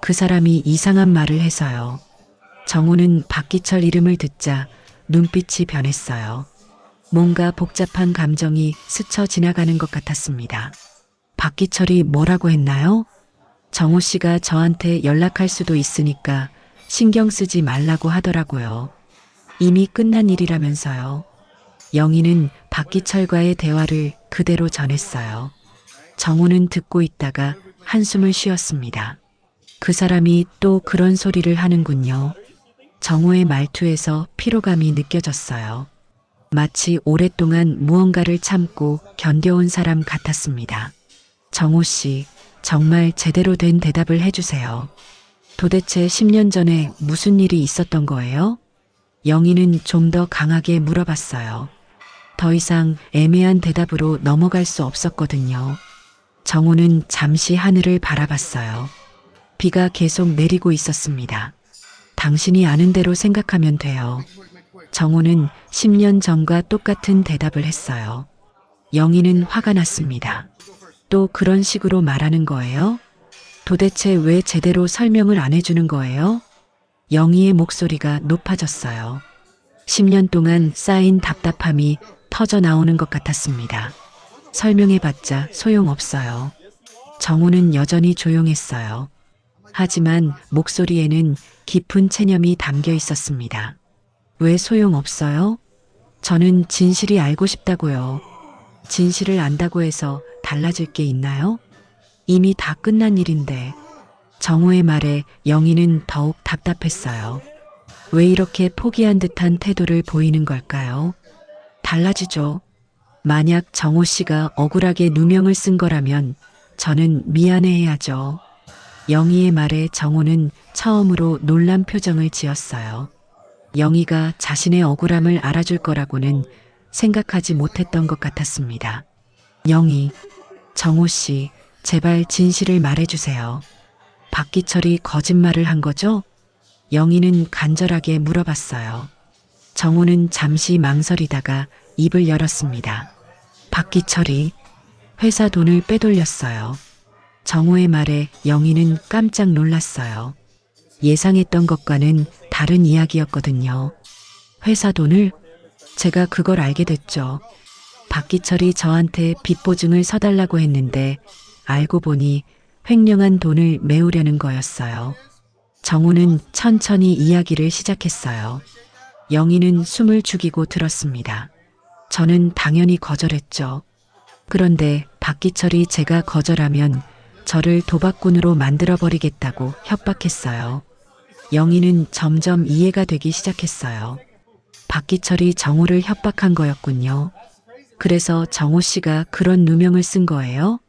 그 사람이 이상한 말을 해서요. 정우는 박기철 이름을 듣자 눈빛이 변했어요. 뭔가 복잡한 감정이 스쳐 지나가는 것 같았습니다. 박기철이 뭐라고 했나요? 정우 씨가 저한테 연락할 수도 있으니까 신경 쓰지 말라고 하더라고요. 이미 끝난 일이라면서요. 영희는 박기철과의 대화를 그대로 전했어요. 정우는 듣고 있다가 한숨을 쉬었습니다. 그 사람이 또 그런 소리를 하는군요. 정우의 말투에서 피로감이 느껴졌어요. 마치 오랫동안 무언가를 참고 견뎌온 사람 같았습니다. 정우 씨, 정말 제대로 된 대답을 해주세요. 도대체 10년 전에 무슨 일이 있었던 거예요? 영희는 좀 더 강하게 물어봤어요. 더 이상 애매한 대답으로 넘어갈 수 없었거든요. 정우는 잠시 하늘을 바라봤어요. 비가 계속 내리고 있었습니다. 당신이 아는 대로 생각하면 돼요. 정호는 10년 전과 똑같은 대답을 했어요. 영희는 화가 났습니다. 또 그런 식으로 말하는 거예요? 도대체 왜 제대로 설명을 안 해주는 거예요? 영희의 목소리가 높아졌어요. 10년 동안 쌓인 답답함이 터져 나오는 것 같았습니다. 설명해봤자 소용없어요. 정호는 여전히 조용했어요. 하지만 목소리에는 깊은 체념이 담겨 있었습니다. 왜 소용없어요? 저는 진실이 알고 싶다고요. 진실을 안다고 해서 달라질 게 있나요? 이미 다 끝난 일인데. 정호의 말에 영희는 더욱 답답했어요. 왜 이렇게 포기한 듯한 태도를 보이는 걸까요? 달라지죠. 만약 정호 씨가 억울하게 누명을 쓴 거라면 저는 미안해해야죠. 영희의 말에 정호는 처음으로 놀란 표정을 지었어요. 영희가 자신의 억울함을 알아줄 거라고는 생각하지 못했던 것 같았습니다. 영희, 정호 씨, 제발 진실을 말해주세요. 박기철이 거짓말을 한 거죠? 영희는 간절하게 물어봤어요. 정호는 잠시 망설이다가 입을 열었습니다. 박기철이 회사 돈을 빼돌렸어요. 정호의 말에 영희는 깜짝 놀랐어요. 예상했던 것과는 다른 이야기였거든요. 회사 돈을? 제가 그걸 알게 됐죠. 박기철이 저한테 빚보증을 서달라고 했는데 알고 보니 횡령한 돈을 메우려는 거였어요. 정호는 천천히 이야기를 시작했어요. 영희는 숨을 죽이고 들었습니다. 저는 당연히 거절했죠. 그런데 박기철이 제가 거절하면 저를 도박꾼으로 만들어버리겠다고 협박했어요. 영희는 점점 이해가 되기 시작했어요. 박기철이 정호를 협박한 거였군요. 그래서 정호 씨가 그런 누명을 쓴 거예요?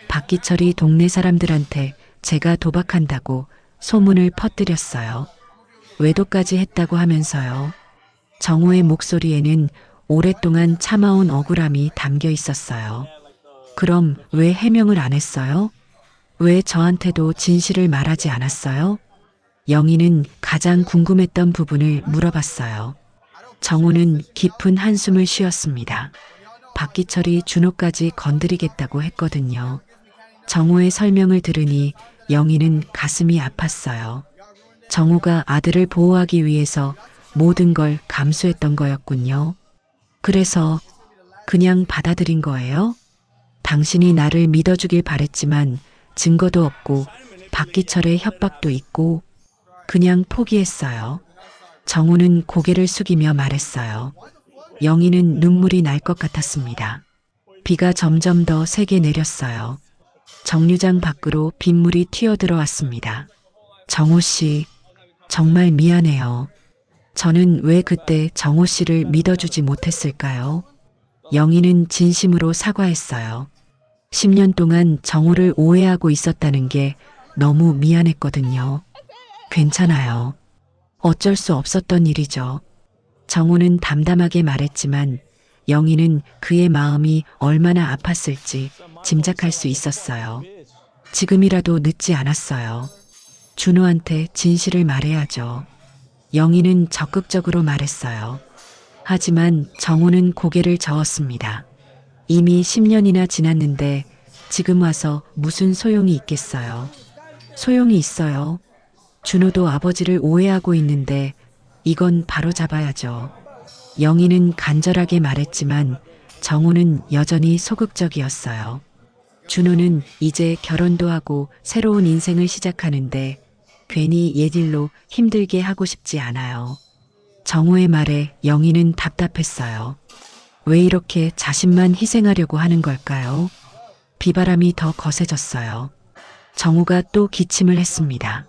박기철이 동네 사람들한테 제가 도박한다고 소문을 퍼뜨렸어요. 외도까지 했다고 하면서요. 정호의 목소리에는 오랫동안 참아온 억울함이 담겨 있었어요. 그럼 왜 해명을 안 했어요? 왜 저한테도 진실을 말하지 않았어요? 영희는 가장 궁금했던 부분을 물어봤어요. 정호는 깊은 한숨을 쉬었습니다. 박기철이 준호까지 건드리겠다고 했거든요. 정호의 설명을 들으니 영희는 가슴이 아팠어요. 정호가 아들을 보호하기 위해서 모든 걸 감수했던 거였군요. 그래서 그냥 받아들인 거예요? 당신이 나를 믿어주길 바랬지만 증거도 없고 박기철의 협박도 있고 그냥 포기했어요. 정호는 고개를 숙이며 말했어요. 영희는 눈물이 날 것 같았습니다. 비가 점점 더 세게 내렸어요. 정류장 밖으로 빗물이 튀어들어왔습니다. 정호 씨, 정말 미안해요. 저는 왜 그때 정호 씨를 믿어주지 못했을까요? 영희는 진심으로 사과했어요. 10년 동안 정호를 오해하고 있었다는 게 너무 미안했거든요. 괜찮아요. 어쩔 수 없었던 일이죠. 정호는 담담하게 말했지만 영희는 그의 마음이 얼마나 아팠을지 짐작할 수 있었어요. 지금이라도 늦지 않았어요. 준호한테 진실을 말해야죠. 영희는 적극적으로 말했어요. 하지만 정호는 고개를 저었습니다. 이미 10년이나 지났는데 지금 와서 무슨 소용이 있겠어요. 소용이 있어요. 준호도 아버지를 오해하고 있는데 이건 바로 잡아야죠. 영희는 간절하게 말했지만 정호는 여전히 소극적이었어요. 준호는 이제 결혼도 하고 새로운 인생을 시작하는데 괜히 옛 일로 힘들게 하고 싶지 않아요. 정호의 말에 영희는 답답했어요. 왜 이렇게 자신만 희생하려고 하는 걸까요? 비바람이 더 거세졌어요. 정호가 또 기침을 했습니다.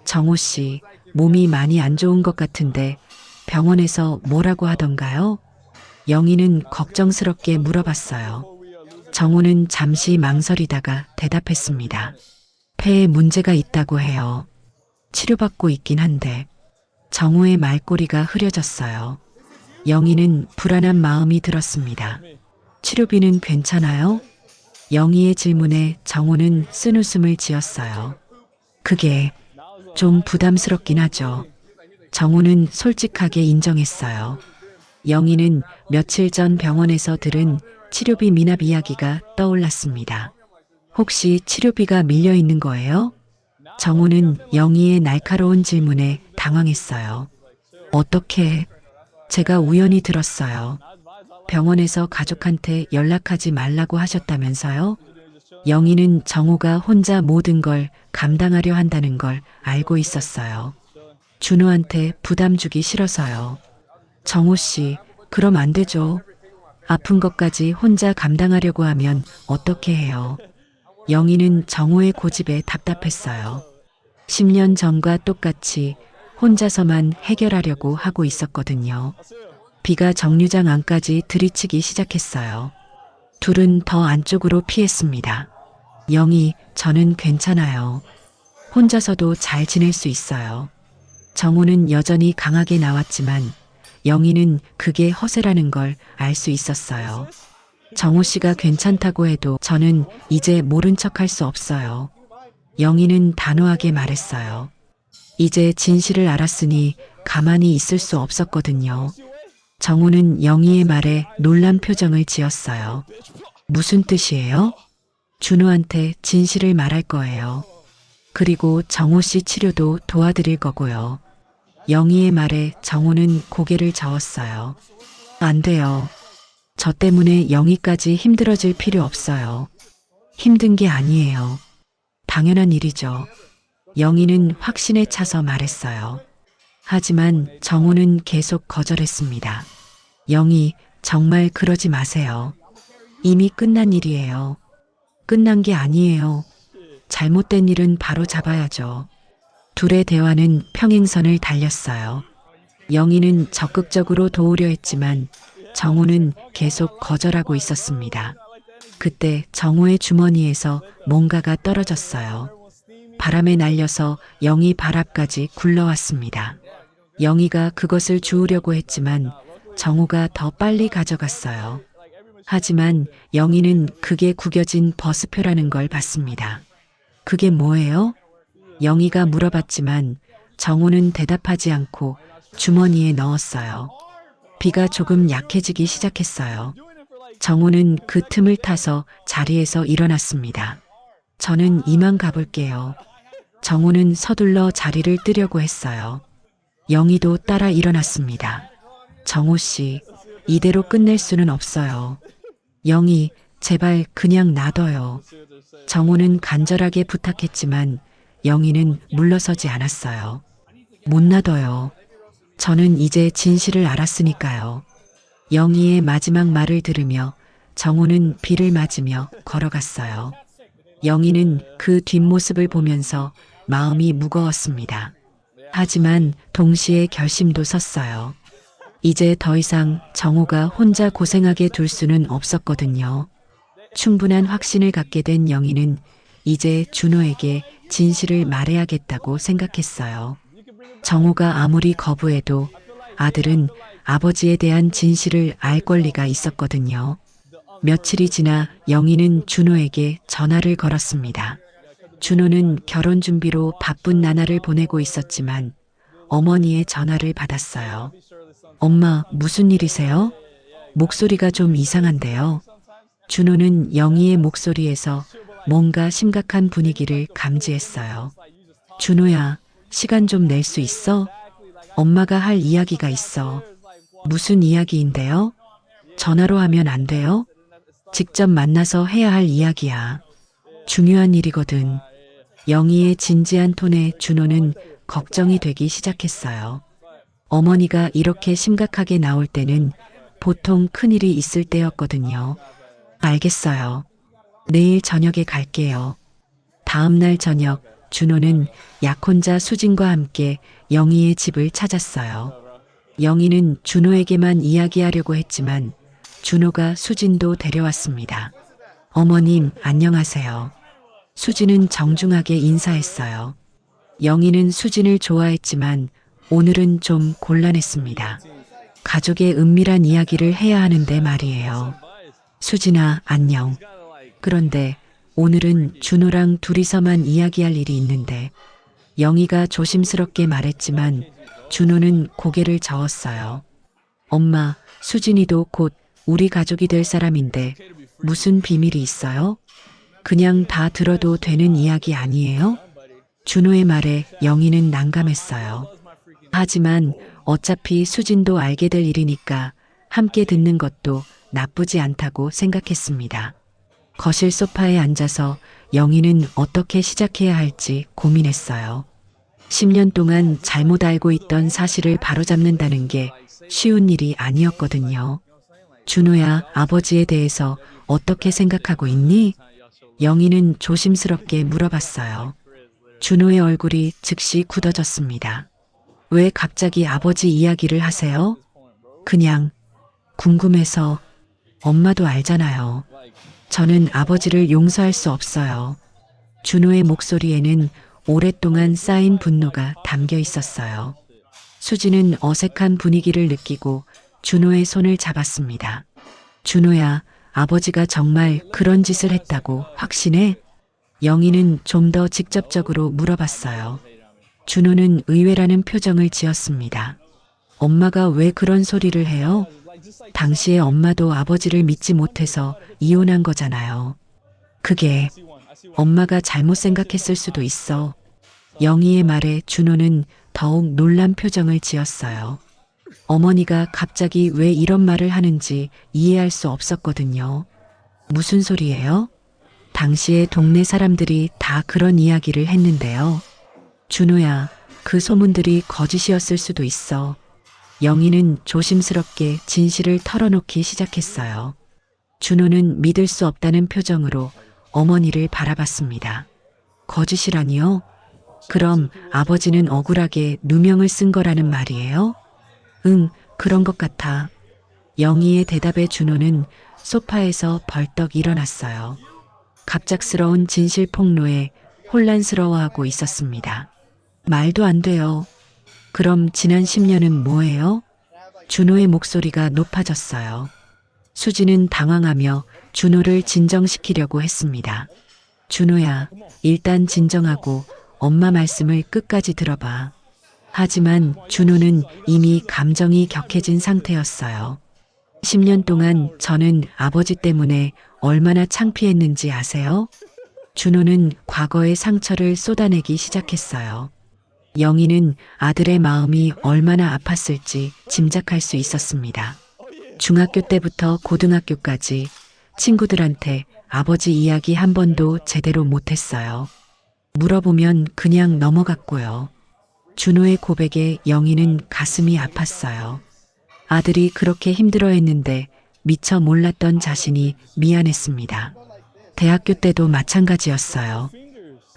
정호 씨, 몸이 많이 안 좋은 것 같은데 병원에서 뭐라고 하던가요? 영희는 걱정스럽게 물어봤어요. 정호는 잠시 망설이다가 대답했습니다. 폐에 문제가 있다고 해요. 치료받고 있긴 한데. 정호의 말꼬리가 흐려졌어요. 영희는 불안한 마음이 들었습니다. 치료비는 괜찮아요? 영희의 질문에 정호는 쓴웃음을 지었어요. 그게 좀 부담스럽긴 하죠. 정우는 솔직하게 인정했어요. 영희는 며칠 전 병원에서 들은 치료비 미납 이야기가 떠올랐습니다. 혹시 치료비가 밀려 있는 거예요? 정우는 영희의 날카로운 질문에 당황했어요. 어떻게? 제가 우연히 들었어요. 병원에서 가족한테 연락하지 말라고 하셨다면서요? 영희는 정우가 혼자 모든 걸 감당하려 한다는 걸 알고 있었어요. 준호한테 부담 주기 싫어서요. 정우 씨, 그럼 안 되죠. 아픈 것까지 혼자 감당하려고 하면 어떻게 해요? 영희는 정우의 고집에 답답했어요. 10년 전과 똑같이 혼자서만 해결하려고 하고 있었거든요. 비가 정류장 안까지 들이치기 시작했어요. 둘은 더 안쪽으로 피했습니다. 영희, 저는 괜찮아요. 혼자서도 잘 지낼 수 있어요. 정우는 여전히 강하게 나왔지만 영희는 그게 허세라는 걸 알 수 있었어요. 정우 씨가 괜찮다고 해도 저는 이제 모른 척 할 수 없어요. 영희는 단호하게 말했어요. 이제 진실을 알았으니 가만히 있을 수 없었거든요. 정우는 영희의 말에 놀란 표정을 지었어요. 무슨 뜻이에요? 준호한테 진실을 말할 거예요. 그리고 정우 씨 치료도 도와드릴 거고요. 영희의 말에 정우는 고개를 저었어요. 안 돼요. 저 때문에 영희까지 힘들어질 필요 없어요. 힘든 게 아니에요. 당연한 일이죠. 영희는 확신에 차서 말했어요. 하지만 정우는 계속 거절했습니다. 영희, 정말 그러지 마세요. 이미 끝난 일이에요. 끝난 게 아니에요. 잘못된 일은 바로 잡아야죠. 둘의 대화는 평행선을 달렸어요. 영희는 적극적으로 도우려 했지만 정우는 계속 거절하고 있었습니다. 그때 정우의 주머니에서 뭔가가 떨어졌어요. 바람에 날려서 영희 발 앞까지 굴러왔습니다. 영희가 그것을 주우려고 했지만 정우가 더 빨리 가져갔어요. 하지만 영희는 그게 구겨진 버스표라는 걸 봤습니다. 그게 뭐예요? 영희가 물어봤지만 정우는 대답하지 않고 주머니에 넣었어요. 비가 조금 약해지기 시작했어요. 정우는 그 틈을 타서 자리에서 일어났습니다. 저는 이만 가볼게요. 정우는 서둘러 자리를 뜨려고 했어요. 영희도 따라 일어났습니다. 정우 씨, 이대로 끝낼 수는 없어요. 영희, 제발 그냥 놔둬요. 정우는 간절하게 부탁했지만 영희는 물러서지 않았어요. 못 놔둬요. 저는 이제 진실을 알았으니까요. 영희의 마지막 말을 들으며 정우는 비를 맞으며 걸어갔어요. 영희는 그 뒷모습을 보면서 마음이 무거웠습니다. 하지만 동시에 결심도 섰어요. 이제 더 이상 정우가 혼자 고생하게 둘 수는 없었거든요. 충분한 확신을 갖게 된 영희는 이제 준호에게 진실을 말해야겠다고 생각했어요. 정우가 아무리 거부해도 아들은 아버지에 대한 진실을 알 권리가 있었거든요. 며칠이 지나 영희는 준호에게 전화를 걸었습니다. 준호는 결혼 준비로 바쁜 나날을 보내고 있었지만 어머니의 전화를 받았어요. 엄마, 무슨 일이세요? 목소리가 좀 이상한데요. 준호는 영희의 목소리에서 뭔가 심각한 분위기를 감지했어요. 준호야, 시간 좀 낼 수 있어? 엄마가 할 이야기가 있어. 무슨 이야기인데요? 전화로 하면 안 돼요? 직접 만나서 해야 할 이야기야. 중요한 일이거든. 영희의 진지한 톤에 준호는 걱정이 되기 시작했어요. 어머니가 이렇게 심각하게 나올 때는 보통 큰일이 있을 때였거든요. 알겠어요. 내일 저녁에 갈게요. 다음 날 저녁 준호는 약혼자 수진과 함께 영희의 집을 찾았어요. 영희는 준호에게만 이야기하려고 했지만 준호가 수진도 데려왔습니다. 어머님, 안녕하세요. 수진은 정중하게 인사했어요. 영희는 수진을 좋아했지만 오늘은 좀 곤란했습니다. 가족의 은밀한 이야기를 해야 하는데 말이에요. 수진아, 안녕. 그런데 오늘은 준호랑 둘이서만 이야기할 일이 있는데 영희가 조심스럽게 말했지만 준호는 고개를 저었어요. 엄마, 수진이도 곧 우리 가족이 될 사람인데 무슨 비밀이 있어요? 그냥 다 들어도 되는 이야기 아니에요? 준호의 말에 영희는 난감했어요. 하지만 어차피 수진도 알게 될 일이니까 함께 듣는 것도 나쁘지 않다고 생각했습니다. 거실 소파에 앉아서 영희는 어떻게 시작해야 할지 고민했어요. 10년 동안 잘못 알고 있던 사실을 바로잡는다는 게 쉬운 일이 아니었거든요. 준호야, 아버지에 대해서 어떻게 생각하고 있니? 영희는 조심스럽게 물어봤어요. 준호의 얼굴이 즉시 굳어졌습니다. 왜 갑자기 아버지 이야기를 하세요? 그냥 궁금해서. 엄마도 알잖아요. 저는 아버지를 용서할 수 없어요. 준호의 목소리에는 오랫동안 쌓인 분노가 담겨 있었어요. 수지는 어색한 분위기를 느끼고 준호의 손을 잡았습니다. 준호야, 아버지가 정말 그런 짓을 했다고 확신해? 영희는 좀 더 직접적으로 물어봤어요. 준호는 의외라는 표정을 지었습니다. 엄마가 왜 그런 소리를 해요? 당시에 엄마도 아버지를 믿지 못해서 이혼한 거잖아요. 그게 엄마가 잘못 생각했을 수도 있어. 영희의 말에 준호는 더욱 놀란 표정을 지었어요. 어머니가 갑자기 왜 이런 말을 하는지 이해할 수 없었거든요. 무슨 소리예요? 당시에 동네 사람들이 다 그런 이야기를 했는데요. 준호야, 그 소문들이 거짓이었을 수도 있어. 영희는 조심스럽게 진실을 털어놓기 시작했어요. 준호는 믿을 수 없다는 표정으로 어머니를 바라봤습니다. 거짓이라니요? 그럼 아버지는 억울하게 누명을 쓴 거라는 말이에요? 응, 그런 것 같아. 영희의 대답에 준호는 소파에서 벌떡 일어났어요. 갑작스러운 진실 폭로에 혼란스러워하고 있었습니다. 말도 안 돼요. 그럼 지난 10년은 뭐예요? 준호의 목소리가 높아졌어요. 수지는 당황하며 준호를 진정시키려고 했습니다. 준호야, 일단 진정하고 엄마 말씀을 끝까지 들어봐. 하지만 준호는 이미 감정이 격해진 상태였어요. 10년 동안 저는 아버지 때문에 얼마나 창피했는지 아세요? 준호는 과거의 상처를 쏟아내기 시작했어요. 영희는 아들의 마음이 얼마나 아팠을지 짐작할 수 있었습니다. 중학교 때부터 고등학교까지 친구들한테 아버지 이야기 한 번도 제대로 못했어요. 물어보면 그냥 넘어갔고요. 준호의 고백에 영희는 가슴이 아팠어요. 아들이 그렇게 힘들어했는데 미처 몰랐던 자신이 미안했습니다. 대학교 때도 마찬가지였어요.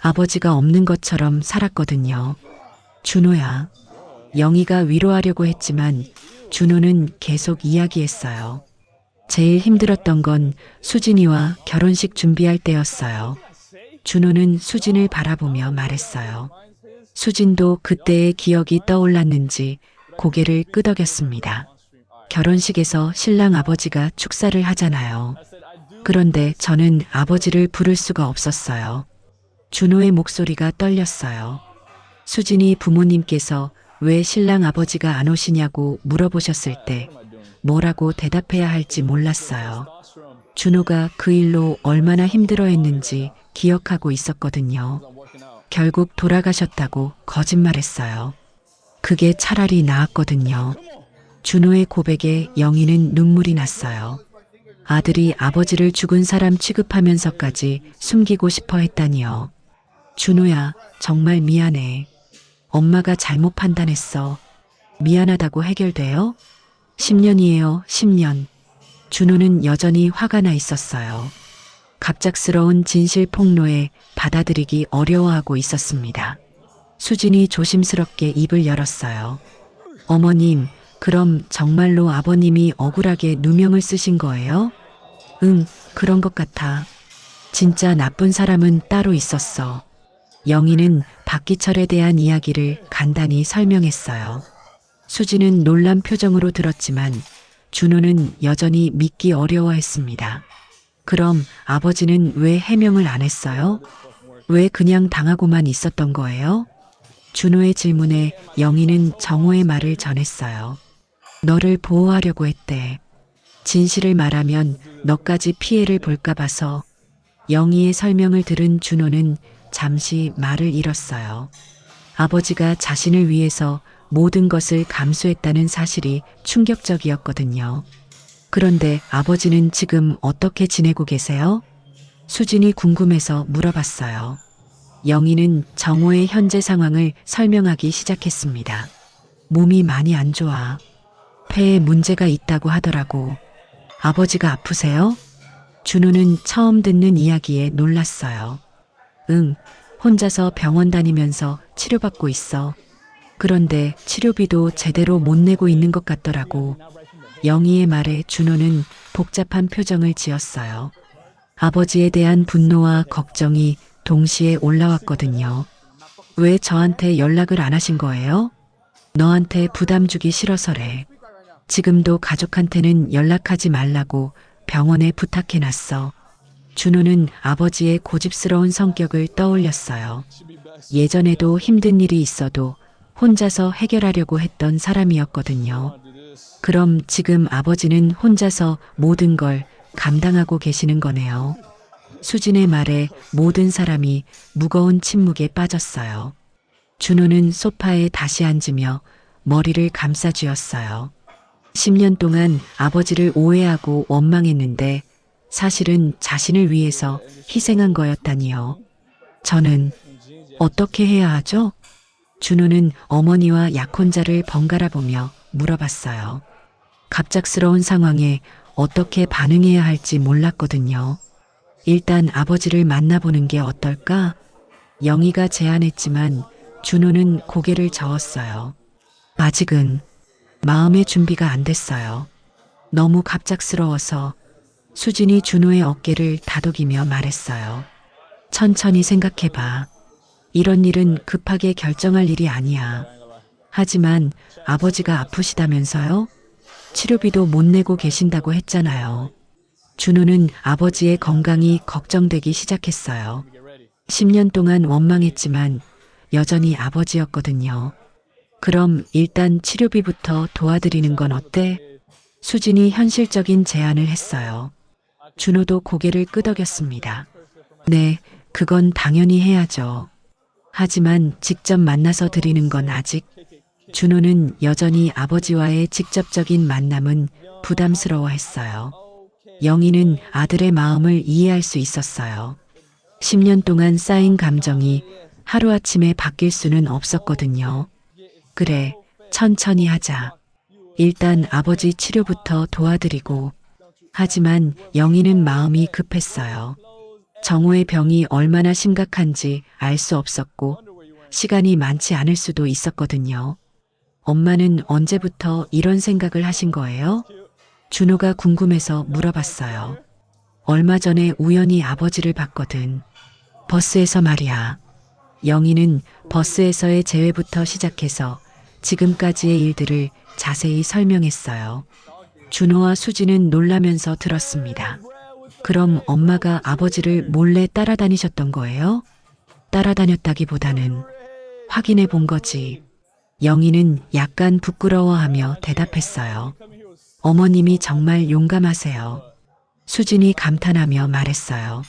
아버지가 없는 것처럼 살았거든요. 준호야. 영희가 위로하려고 했지만 준호는 계속 이야기했어요. 제일 힘들었던 건 수진이와 결혼식 준비할 때였어요. 준호는 수진을 바라보며 말했어요. 수진도 그때의 기억이 떠올랐는지 고개를 끄덕였습니다. 결혼식에서 신랑 아버지가 축사를 하잖아요. 그런데 저는 아버지를 부를 수가 없었어요. 준호의 목소리가 떨렸어요. 수진이 부모님께서 왜 신랑 아버지가 안 오시냐고 물어보셨을 때 뭐라고 대답해야 할지 몰랐어요. 준호가 그 일로 얼마나 힘들어했는지 기억하고 있었거든요. 결국 돌아가셨다고 거짓말했어요. 그게 차라리 나았거든요. 준호의 고백에 영희는 눈물이 났어요. 아들이 아버지를 죽은 사람 취급하면서까지 숨기고 싶어 했다니요. 준호야, 정말 미안해. 엄마가 잘못 판단했어. 미안하다고 해결돼요? 10년이에요, 10년. 준호는 여전히 화가 나 있었어요. 갑작스러운 진실 폭로에 받아들이기 어려워하고 있었습니다. 수진이 조심스럽게 입을 열었어요. 어머님, 그럼 정말로 아버님이 억울하게 누명을 쓰신 거예요? 응, 그런 것 같아. 진짜 나쁜 사람은 따로 있었어. 영희는 박기철에 대한 이야기를 간단히 설명했어요. 수지는 놀란 표정으로 들었지만 준호는 여전히 믿기 어려워했습니다. 그럼 아버지는 왜 해명을 안 했어요? 왜 그냥 당하고만 있었던 거예요? 준호의 질문에 영희는 정호의 말을 전했어요. 너를 보호하려고 했대. 진실을 말하면 너까지 피해를 볼까 봐서. 영희의 설명을 들은 준호는 잠시 말을 잃었어요. 아버지가 자신을 위해서 모든 것을 감수했다는 사실이 충격적이었거든요. 그런데 아버지는 지금 어떻게 지내고 계세요? 수진이 궁금해서 물어봤어요. 영희는 정호의 현재 상황을 설명하기 시작했습니다. 몸이 많이 안 좋아. 폐에 문제가 있다고 하더라고. 아버지가 아프세요? 준호는 처음 듣는 이야기에 놀랐어요. 응, 혼자서 병원 다니면서 치료받고 있어. 그런데 치료비도 제대로 못 내고 있는 것 같더라고. 영희의 말에 준호는 복잡한 표정을 지었어요. 아버지에 대한 분노와 걱정이 동시에 올라왔거든요. 왜 저한테 연락을 안 하신 거예요? 너한테 부담 주기 싫어서래. 지금도 가족한테는 연락하지 말라고 병원에 부탁해놨어. 준호는 아버지의 고집스러운 성격을 떠올렸어요. 예전에도 힘든 일이 있어도 혼자서 해결하려고 했던 사람이었거든요. 그럼 지금 아버지는 혼자서 모든 걸 감당하고 계시는 거네요. 수진의 말에 모든 사람이 무거운 침묵에 빠졌어요. 준호는 소파에 다시 앉으며 머리를 감싸쥐었어요. 10년 동안 아버지를 오해하고 원망했는데 사실은 자신을 위해서 희생한 거였다니요. 저는 어떻게 해야 하죠? 준호는 어머니와 약혼자를 번갈아 보며 물어봤어요. 갑작스러운 상황에 어떻게 반응해야 할지 몰랐거든요. 일단 아버지를 만나보는 게 어떨까? 영희가 제안했지만 준호는 고개를 저었어요. 아직은 마음의 준비가 안 됐어요. 너무 갑작스러워서. 수진이 준호의 어깨를 다독이며 말했어요. 천천히 생각해봐. 이런 일은 급하게 결정할 일이 아니야. 하지만 아버지가 아프시다면서요? 치료비도 못 내고 계신다고 했잖아요. 준호는 아버지의 건강이 걱정되기 시작했어요. 10년 동안 원망했지만 여전히 아버지였거든요. 그럼 일단 치료비부터 도와드리는 건 어때? 수진이 현실적인 제안을 했어요. 준호도 고개를 끄덕였습니다. 네, 그건 당연히 해야죠. 하지만 직접 만나서 드리는 건 아직. 준호는 여전히 아버지와의 직접적인 만남은 부담스러워했어요. 영희는 아들의 마음을 이해할 수 있었어요. 10년 동안 쌓인 감정이 하루아침에 바뀔 수는 없었거든요. 그래, 천천히 하자. 일단 아버지 치료부터 도와드리고. 하지만 영희는 마음이 급했어요. 정호의 병이 얼마나 심각한지 알 수 없었고 시간이 많지 않을 수도 있었거든요. 엄마는 언제부터 이런 생각을 하신 거예요? 준호가 궁금해서 물어봤어요. 얼마 전에 우연히 아버지를 봤거든. 버스에서 말이야. 영희는 버스에서의 재회부터 시작해서 지금까지의 일들을 자세히 설명했어요. 준호와 수지는 놀라면서 들었습니다. 그럼 엄마가 아버지를 몰래 따라다니셨던 거예요? 따라다녔다기보다는 확인해 본 거지. 영희는 약간 부끄러워하며 대답했어요. 어머님이 정말 용감하세요. 수진이 감탄하며 말했어요.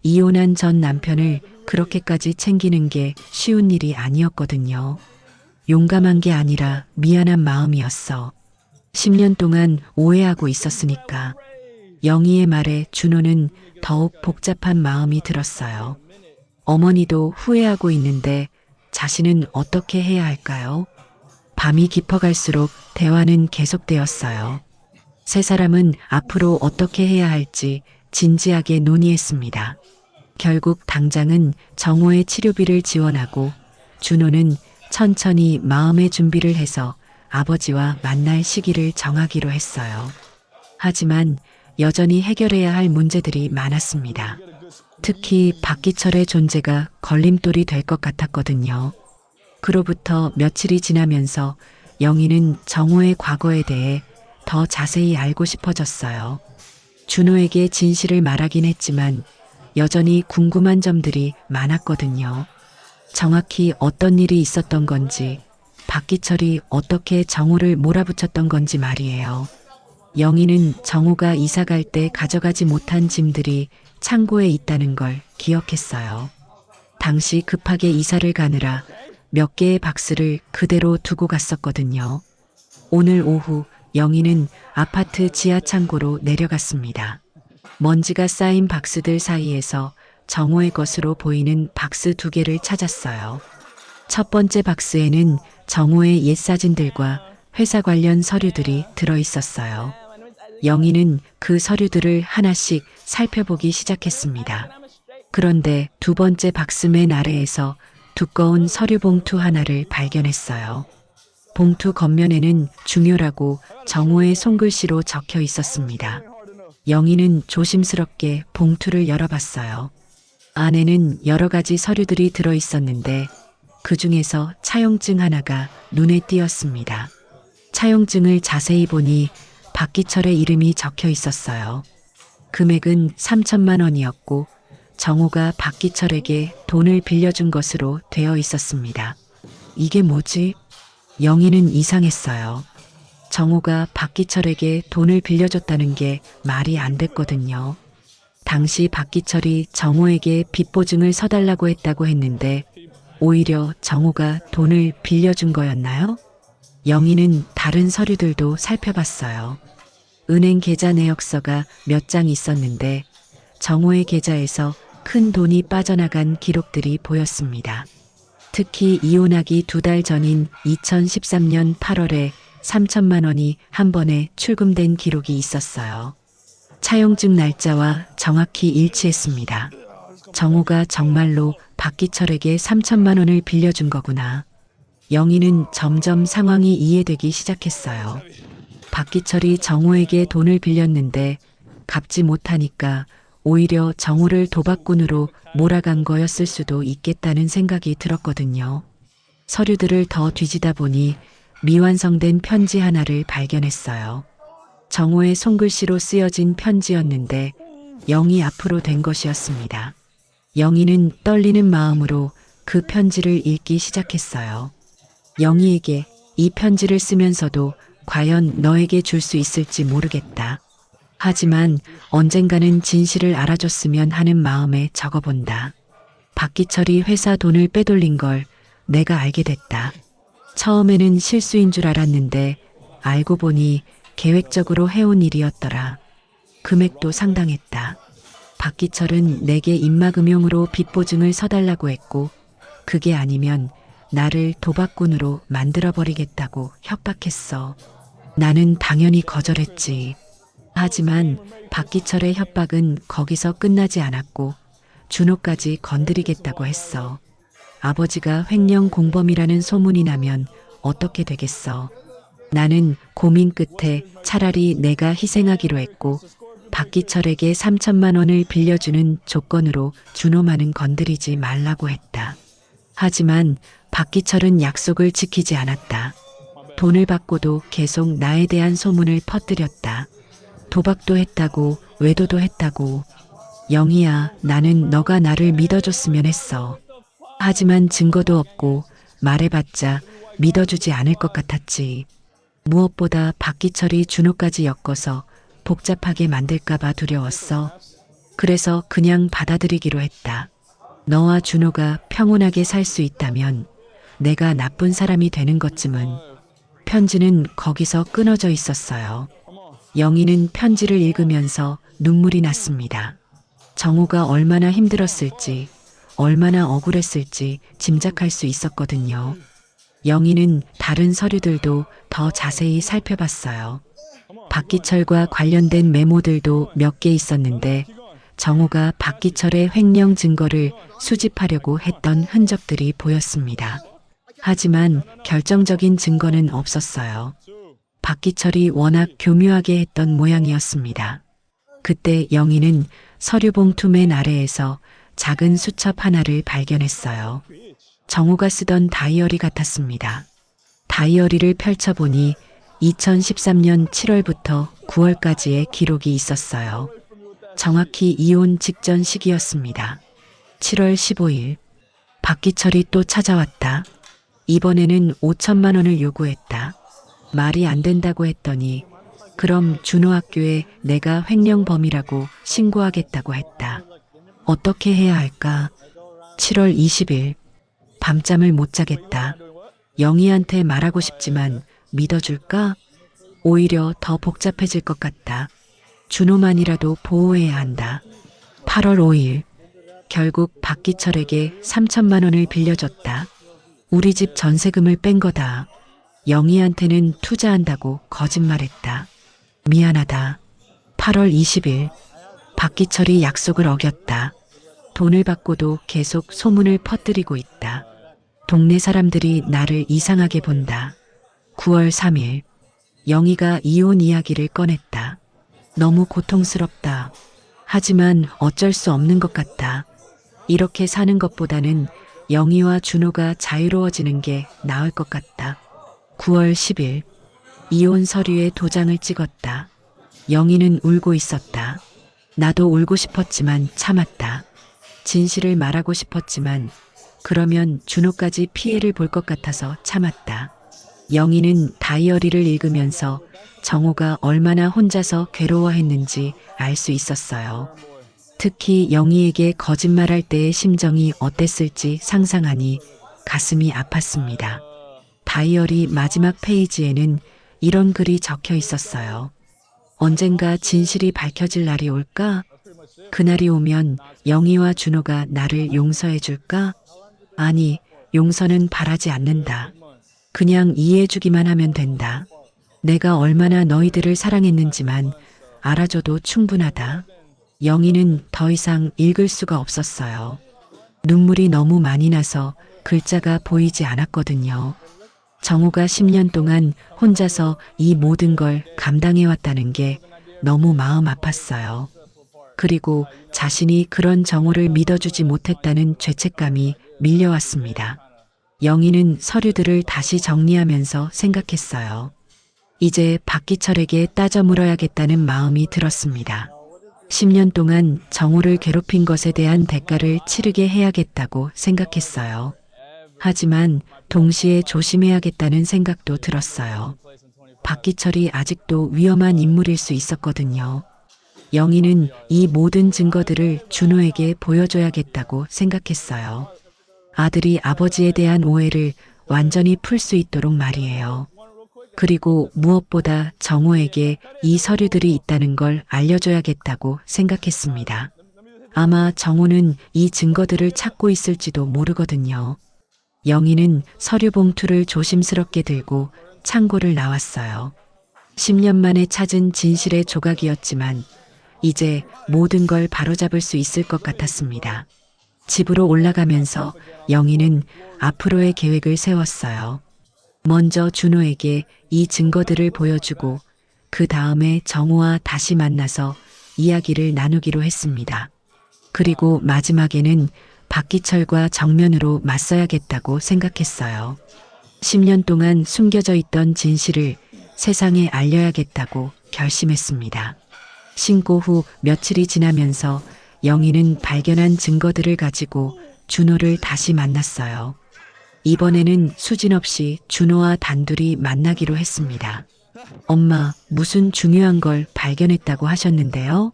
이혼한 전 남편을 그렇게까지 챙기는 게 쉬운 일이 아니었거든요. 용감한 게 아니라 미안한 마음이었어. 10년 동안 오해하고 있었으니까. 영희의 말에 준호는 더욱 복잡한 마음이 들었어요. 어머니도 후회하고 있는데 자신은 어떻게 해야 할까요? 밤이 깊어갈수록 대화는 계속되었어요. 세 사람은 앞으로 어떻게 해야 할지 진지하게 논의했습니다. 결국 당장은 정호의 치료비를 지원하고 준호는 천천히 마음의 준비를 해서 아버지와 만날 시기를 정하기로 했어요. 하지만 여전히 해결해야 할 문제들이 많았습니다. 특히 박기철의 존재가 걸림돌이 될 것 같았거든요. 그로부터 며칠이 지나면서 영희는 정호의 과거에 대해 더 자세히 알고 싶어졌어요. 준호에게 진실을 말하긴 했지만 여전히 궁금한 점들이 많았거든요. 정확히 어떤 일이 있었던 건지, 박기철이 어떻게 정호를 몰아붙였던 건지 말이에요. 영희는 정호가 이사 갈 때 가져가지 못한 짐들이 창고에 있다는 걸 기억했어요. 당시 급하게 이사를 가느라 몇 개의 박스를 그대로 두고 갔었거든요. 오늘 오후 영희는 아파트 지하 창고로 내려갔습니다. 먼지가 쌓인 박스들 사이에서 정호의 것으로 보이는 박스 2개를 찾았어요. 첫 번째 박스에는 정호의 옛 사진들과 회사 관련 서류들이 들어 있었어요. 영희는 그 서류들을 하나씩 살펴보기 시작했습니다. 그런데 두 번째 박스 맨 아래에서 두꺼운 서류 봉투 하나를 발견했어요. 봉투 겉면에는 중요라고 정호의 손글씨로 적혀 있었습니다. 영희는 조심스럽게 봉투를 열어봤어요. 안에는 여러 가지 서류들이 들어 있었는데 그 중에서 차용증 하나가 눈에 띄었습니다. 차용증을 자세히 보니 박기철의 이름이 적혀 있었어요. 금액은 3천만 원이었고 정호가 박기철에게 돈을 빌려준 것으로 되어 있었습니다. 이게 뭐지? 영희는 이상했어요. 정호가 박기철에게 돈을 빌려줬다는 게 말이 안 됐거든요. 당시 박기철이 정호에게 빚보증을 서달라고 했다고 했는데 오히려 정호가 돈을 빌려준 거였나요? 영희는 다른 서류들도 살펴봤어요. 은행 계좌 내역서가 몇 장 있었는데 정호의 계좌에서 큰 돈이 빠져나간 기록들이 보였습니다. 특히 이혼하기 2달 전인 2013년 8월에 3천만 원이 한 번에 출금된 기록이 있었어요. 차용증 날짜와 정확히 일치했습니다. 정호가 정말로 박기철에게 3천만 원을 빌려준 거구나. 영희는 점점 상황이 이해되기 시작했어요. 박기철이 정호에게 돈을 빌렸는데 갚지 못하니까 오히려 정호를 도박꾼으로 몰아간 거였을 수도 있겠다는 생각이 들었거든요. 서류들을 더 뒤지다 보니 미완성된 편지 하나를 발견했어요. 정호의 손글씨로 쓰여진 편지였는데 영희 앞으로 된 것이었습니다. 영희는 떨리는 마음으로 그 편지를 읽기 시작했어요. 영희에게 이 편지를 쓰면서도 과연 너에게 줄 수 있을지 모르겠다. 하지만 언젠가는 진실을 알아줬으면 하는 마음에 적어본다. 박기철이 회사 돈을 빼돌린 걸 내가 알게 됐다. 처음에는 실수인 줄 알았는데 알고 보니 계획적으로 해온 일이었더라. 금액도 상당했다. 박기철은 내게 입막음용으로 빚보증을 서달라고 했고 그게 아니면 나를 도박꾼으로 만들어버리겠다고 협박했어. 나는 당연히 거절했지. 하지만 박기철의 협박은 거기서 끝나지 않았고 준호까지 건드리겠다고 했어. 아버지가 횡령 공범이라는 소문이 나면 어떻게 되겠어. 나는 고민 끝에 차라리 내가 희생하기로 했고 박기철에게 3천만 원을 빌려주는 조건으로 준호만은 건드리지 말라고 했다. 하지만 박기철은 약속을 지키지 않았다. 돈을 받고도 계속 나에 대한 소문을 퍼뜨렸다. 도박도 했다고 외도도 했다고. 영희야, 나는 너가 나를 믿어줬으면 했어. 하지만 증거도 없고 말해봤자 믿어주지 않을 것 같았지. 무엇보다 박기철이 준호까지 엮어서 복잡하게 만들까봐 두려웠어. 그래서 그냥 받아들이기로 했다. 너와 준호가 평온하게 살 수 있다면 내가 나쁜 사람이 되는 것쯤은. 편지는 거기서 끊어져 있었어요. 영희는 편지를 읽으면서 눈물이 났습니다. 정호가 얼마나 힘들었을지, 얼마나 억울했을지 짐작할 수 있었거든요. 영희는 다른 서류들도 더 자세히 살펴봤어요. 박기철과 관련된 메모들도 몇 개 있었는데 정호가 박기철의 횡령 증거를 수집하려고 했던 흔적들이 보였습니다. 하지만 결정적인 증거는 없었어요. 박기철이 워낙 교묘하게 했던 모양이었습니다. 그때 영희는 서류 봉투 맨 아래에서 작은 수첩 하나를 발견했어요. 정호가 쓰던 다이어리 같았습니다. 다이어리를 펼쳐보니 2013년 7월부터 9월까지의 기록이 있었어요. 정확히 이혼 직전 시기였습니다. 7월 15일 박기철이 또 찾아왔다. 이번에는 5천만 원을 요구했다. 말이 안 된다고 했더니 그럼 준호 학교에 내가 횡령범이라고 신고하겠다고 했다. 어떻게 해야 할까? 7월 20일 밤잠을 못 자겠다. 영희한테 말하고 싶지만 믿어줄까? 오히려 더 복잡해질 것 같다. 준호만이라도 보호해야 한다. 8월 5일 결국 박기철에게 3천만 원을 빌려줬다. 우리 집 전세금을 뺀 거다. 영희한테는 투자한다고 거짓말했다. 미안하다. 8월 20일 박기철이 약속을 어겼다. 돈을 받고도 계속 소문을 퍼뜨리고 있다. 동네 사람들이 나를 이상하게 본다. 9월 3일 영희가 이혼 이야기를 꺼냈다. 너무 고통스럽다. 하지만 어쩔 수 없는 것 같다. 이렇게 사는 것보다는 영희와 준호가 자유로워지는 게 나을 것 같다. 9월 10일 이혼 서류에 도장을 찍었다. 영희는 울고 있었다. 나도 울고 싶었지만 참았다. 진실을 말하고 싶었지만 그러면 준호까지 피해를 볼 것 같아서 참았다. 영희는 다이어리를 읽으면서 정호가 얼마나 혼자서 괴로워했는지 알 수 있었어요. 특히 영희에게 거짓말할 때의 심정이 어땠을지 상상하니 가슴이 아팠습니다. 다이어리 마지막 페이지에는 이런 글이 적혀 있었어요. 언젠가 진실이 밝혀질 날이 올까? 그날이 오면 영희와 준호가 나를 용서해 줄까? 아니, 용서는 바라지 않는다. 그냥 이해해주기만 하면 된다. 내가 얼마나 너희들을 사랑했는지만 알아줘도 충분하다. 영희는 더 이상 읽을 수가 없었어요. 눈물이 너무 많이 나서 글자가 보이지 않았거든요. 정호가 10년 동안 혼자서 이 모든 걸 감당해왔다는 게 너무 마음 아팠어요. 그리고 자신이 그런 정호를 믿어주지 못했다는 죄책감이 밀려왔습니다. 영희는 서류들을 다시 정리하면서 생각했어요. 이제 박기철에게 따져 물어야겠다는 마음이 들었습니다. 10년 동안 정호를 괴롭힌 것에 대한 대가를 치르게 해야겠다고 생각했어요. 하지만 동시에 조심해야겠다는 생각도 들었어요. 박기철이 아직도 위험한 인물일 수 있었거든요. 영희는 이 모든 증거들을 준호에게 보여줘야겠다고 생각했어요. 아들이 아버지에 대한 오해를 완전히 풀 수 있도록 말이에요. 그리고 무엇보다 정호에게 이 서류들이 있다는 걸 알려줘야겠다고 생각했습니다. 아마 정호는 이 증거들을 찾고 있을지도 모르거든요. 영희는 서류 봉투를 조심스럽게 들고 창고를 나왔어요. 10년 만에 찾은 진실의 조각이었지만 이제 모든 걸 바로잡을 수 있을 것 같았습니다. 집으로 올라가면서 영희는 앞으로의 계획을 세웠어요. 먼저 준호에게 이 증거들을 보여주고 그 다음에 정호와 다시 만나서 이야기를 나누기로 했습니다. 그리고 마지막에는 박기철과 정면으로 맞서야겠다고 생각했어요. 10년 동안 숨겨져 있던 진실을 세상에 알려야겠다고 결심했습니다. 신고 후 며칠이 지나면서 영희는 발견한 증거들을 가지고 준호를 다시 만났어요. 이번에는 수진 없이 준호와 단둘이 만나기로 했습니다. 엄마, 무슨 중요한 걸 발견했다고 하셨는데요?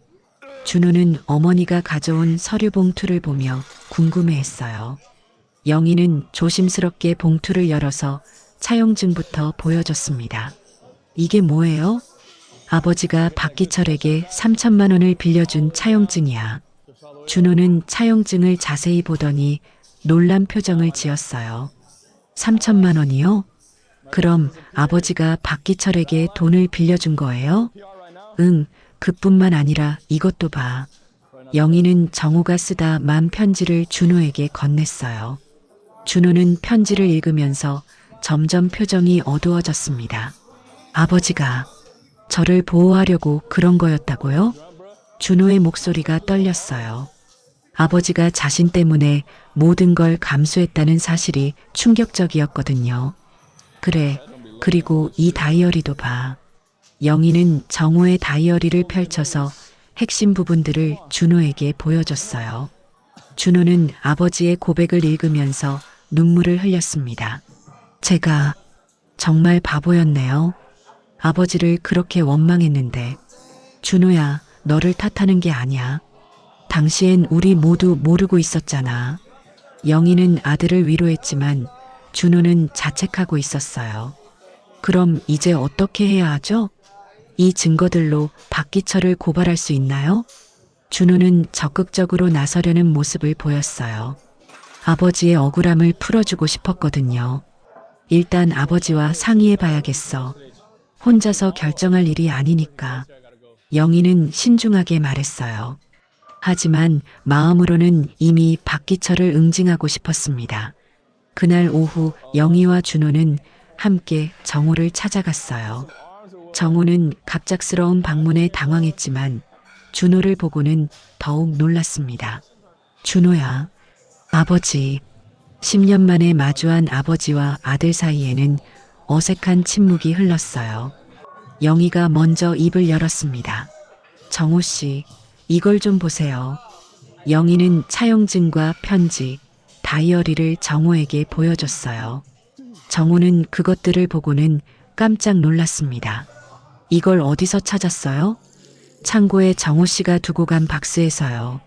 준호는 어머니가 가져온 서류 봉투를 보며 궁금해했어요. 영희는 조심스럽게 봉투를 열어서 차용증부터 보여줬습니다. 이게 뭐예요? 아버지가 박기철에게 3천만 원을 빌려준 차용증이야. 준호는 차용증을 자세히 보더니 놀란 표정을 지었어요. 3천만 원이요? 그럼 아버지가 박기철에게 돈을 빌려준 거예요? 응, 그뿐만 아니라 이것도 봐. 영희는 정호가 쓰다 만 편지를 준호에게 건넸어요. 준호는 편지를 읽으면서 점점 표정이 어두워졌습니다. 아버지가 저를 보호하려고 그런 거였다고요? 준호의 목소리가 떨렸어요. 아버지가 자신 때문에 모든 걸 감수했다는 사실이 충격적이었거든요. 그래, 그리고 이 다이어리도 봐. 영희는 정호의 다이어리를 펼쳐서 핵심 부분들을 준호에게 보여줬어요. 준호는 아버지의 고백을 읽으면서 눈물을 흘렸습니다. 제가 정말 바보였네요. 아버지를 그렇게 원망했는데. 준호야, 너를 탓하는 게 아니야. 당시엔 우리 모두 모르고 있었잖아. 영희는 아들을 위로했지만 준호는 자책하고 있었어요. 그럼 이제 어떻게 해야 하죠? 이 증거들로 박기철을 고발할 수 있나요? 준호는 적극적으로 나서려는 모습을 보였어요. 아버지의 억울함을 풀어주고 싶었거든요. 일단 아버지와 상의해 봐야겠어. 혼자서 결정할 일이 아니니까. 영희는 신중하게 말했어요. 하지만 마음으로는 이미 박기철을 응징하고 싶었습니다. 그날 오후 영희와 준호는 함께 정호를 찾아갔어요. 정호는 갑작스러운 방문에 당황했지만 준호를 보고는 더욱 놀랐습니다. 준호야, 아버지. 10년 만에 마주한 아버지와 아들 사이에는 어색한 침묵이 흘렀어요. 영희가 먼저 입을 열었습니다. 정호 씨, 이걸 좀 보세요. 영희는 차용증과 편지, 다이어리를 정호에게 보여줬어요. 정호는 그것들을 보고는 깜짝 놀랐습니다. 이걸 어디서 찾았어요? 창고에 정호 씨가 두고 간 박스에서요.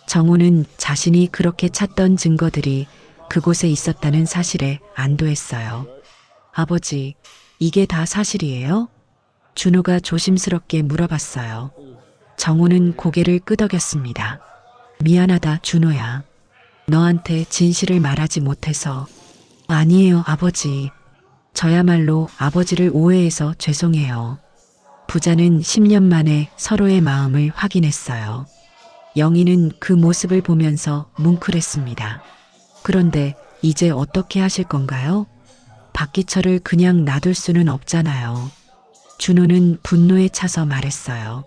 정호는 자신이 그렇게 찾던 증거들이 그곳에 있었다는 사실에 안도했어요. 아버지, 이게 다 사실이에요? 준호가 조심스럽게 물어봤어요. 정호는 고개를 끄덕였습니다. 미안하다, 준호야. 너한테 진실을 말하지 못해서. 아니에요, 아버지. 저야말로 아버지를 오해해서 죄송해요. 부자는 10년 만에 서로의 마음을 확인했어요. 영희는 그 모습을 보면서 뭉클했습니다. 그런데 이제 어떻게 하실 건가요? 박기철을 그냥 놔둘 수는 없잖아요. 준호는 분노에 차서 말했어요.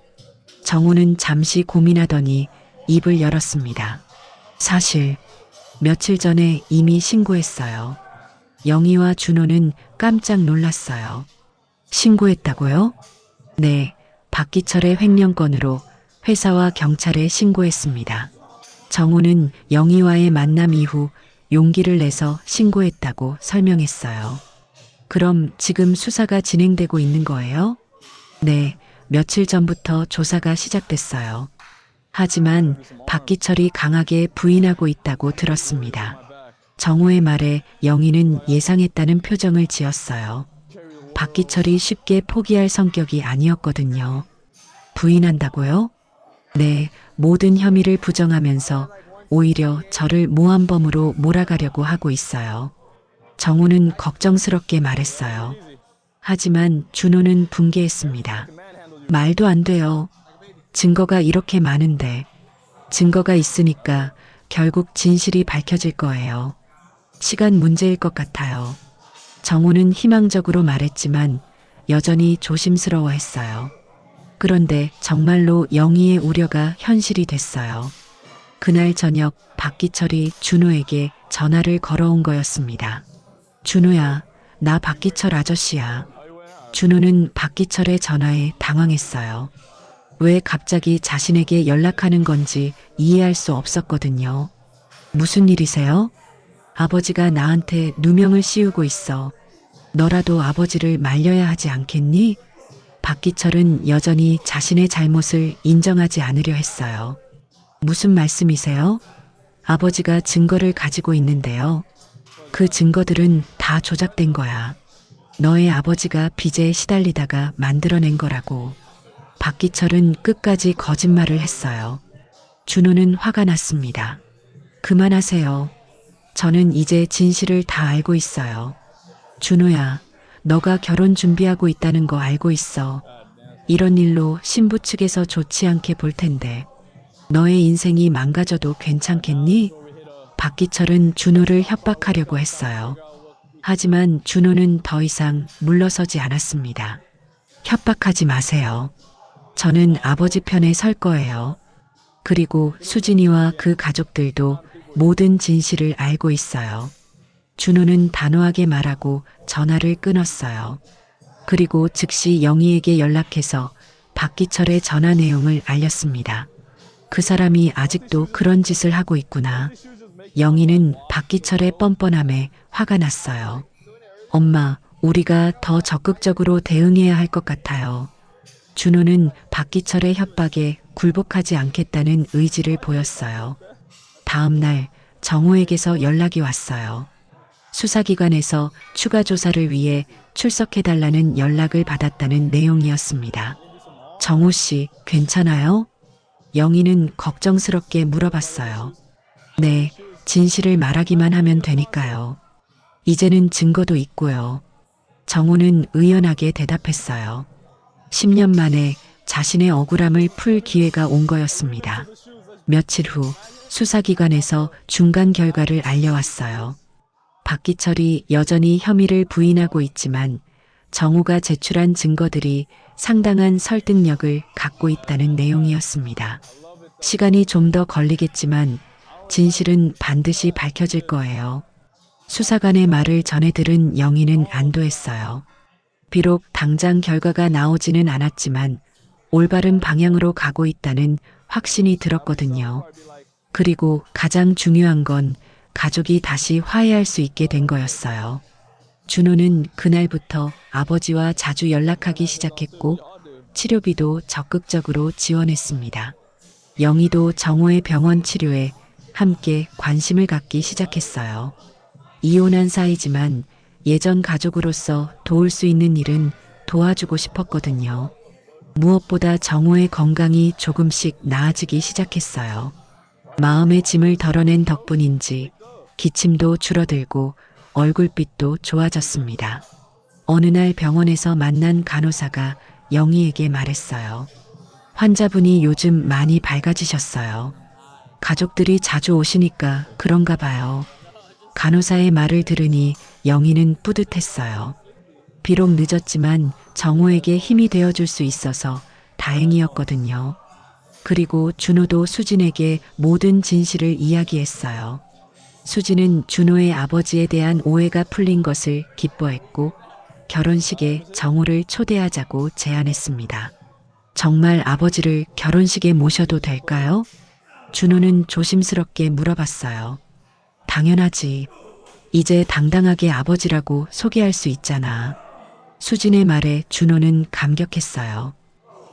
정호는 잠시 고민하더니 입을 열었습니다. 사실 며칠 전에 이미 신고했어요. 영희와 준호는 깜짝 놀랐어요. 신고했다고요? 네, 박기철의 횡령건으로 회사와 경찰에 신고했습니다. 정호는 영희와의 만남 이후 용기를 내서 신고했다고 설명했어요. 그럼 지금 수사가 진행되고 있는 거예요? 네, 며칠 전부터 조사가 시작됐어요. 하지만 박기철이 강하게 부인하고 있다고 들었습니다. 정호의 말에 영희는 예상했다는 표정을 지었어요. 박기철이 쉽게 포기할 성격이 아니었거든요. 부인한다고요? 네, 모든 혐의를 부정하면서 오히려 저를 모함범으로 몰아가려고 하고 있어요. 정호는 걱정스럽게 말했어요. 하지만 준호는 분개했습니다. 말도 안 돼요. 증거가 이렇게 많은데. 증거가 있으니까 결국 진실이 밝혀질 거예요. 시간 문제일 것 같아요. 정호는 희망적으로 말했지만 여전히 조심스러워했어요. 그런데 정말로 영희의 우려가 현실이 됐어요. 그날 저녁 박기철이 준호에게 전화를 걸어온 거였습니다. 준호야, 나 박기철 아저씨야. 준호는 박기철의 전화에 당황했어요. 왜 갑자기 자신에게 연락하는 건지 이해할 수 없었거든요. 무슨 일이세요? 아버지가 나한테 누명을 씌우고 있어. 너라도 아버지를 말려야 하지 않겠니? 박기철은 여전히 자신의 잘못을 인정하지 않으려 했어요. 무슨 말씀이세요? 아버지가 증거를 가지고 있는데요. 그 증거들은 다 조작된 거야. 너의 아버지가 빚에 시달리다가 만들어낸 거라고. 박기철은 끝까지 거짓말을 했어요. 준호는 화가 났습니다. 그만하세요. 저는 이제 진실을 다 알고 있어요. 준호야, 너가 결혼 준비하고 있다는 거 알고 있어. 이런 일로 신부 측에서 좋지 않게 볼 텐데. 너의 인생이 망가져도 괜찮겠니? 박기철은 준호를 협박하려고 했어요. 하지만 준호는 더 이상 물러서지 않았습니다. 협박하지 마세요. 저는 아버지 편에 설 거예요. 그리고 수진이와 그 가족들도 모든 진실을 알고 있어요. 준호는 단호하게 말하고 전화를 끊었어요. 그리고 즉시 영희에게 연락해서 박기철의 전화 내용을 알렸습니다. 그 사람이 아직도 그런 짓을 하고 있구나. 영희는 박기철의 뻔뻔함에 화가 났어요. 엄마, 우리가 더 적극적으로 대응해야 할 것 같아요. 준호는 박기철의 협박에 굴복하지 않겠다는 의지를 보였어요. 다음 날 정호에게서 연락이 왔어요. 수사기관에서 추가 조사를 위해 출석해달라는 연락을 받았다는 내용이었습니다. 정호 씨, 괜찮아요? 영희는 걱정스럽게 물어봤어요. 네, 진실을 말하기만 하면 되니까요. 이제는 증거도 있고요. 정호는 의연하게 대답했어요. 10년 만에 자신의 억울함을 풀 기회가 온 거였습니다. 며칠 후 수사기관에서 중간 결과를 알려왔어요. 박기철이 여전히 혐의를 부인하고 있지만 정호가 제출한 증거들이 상당한 설득력을 갖고 있다는 내용이었습니다. 시간이 좀 더 걸리겠지만 진실은 반드시 밝혀질 거예요. 수사관의 말을 전해 들은 영희는 안도했어요. 비록 당장 결과가 나오지는 않았지만 올바른 방향으로 가고 있다는 확신이 들었거든요. 그리고 가장 중요한 건 가족이 다시 화해할 수 있게 된 거였어요. 준호는 그날부터 아버지와 자주 연락하기 시작했고 치료비도 적극적으로 지원했습니다. 영희도 정호의 병원 치료에 함께 관심을 갖기 시작했어요. 이혼한 사이지만 예전 가족으로서 도울 수 있는 일은 도와주고 싶었거든요. 무엇보다 정호의 건강이 조금씩 나아지기 시작했어요. 마음의 짐을 덜어낸 덕분인지 기침도 줄어들고 얼굴빛도 좋아졌습니다. 어느 날 병원에서 만난 간호사가 영희에게 말했어요. 환자분이 요즘 많이 밝아지셨어요. 가족들이 자주 오시니까 그런가 봐요. 간호사의 말을 들으니 영희는 뿌듯했어요. 비록 늦었지만 정호에게 힘이 되어줄 수 있어서 다행이었거든요. 그리고 준호도 수진에게 모든 진실을 이야기했어요. 수진은 준호의 아버지에 대한 오해가 풀린 것을 기뻐했고 결혼식에 정호를 초대하자고 제안했습니다. 정말 아버지를 결혼식에 모셔도 될까요? 준호는 조심스럽게 물어봤어요. 당연하지. 이제 당당하게 아버지라고 소개할 수 있잖아. 수진의 말에 준호는 감격했어요.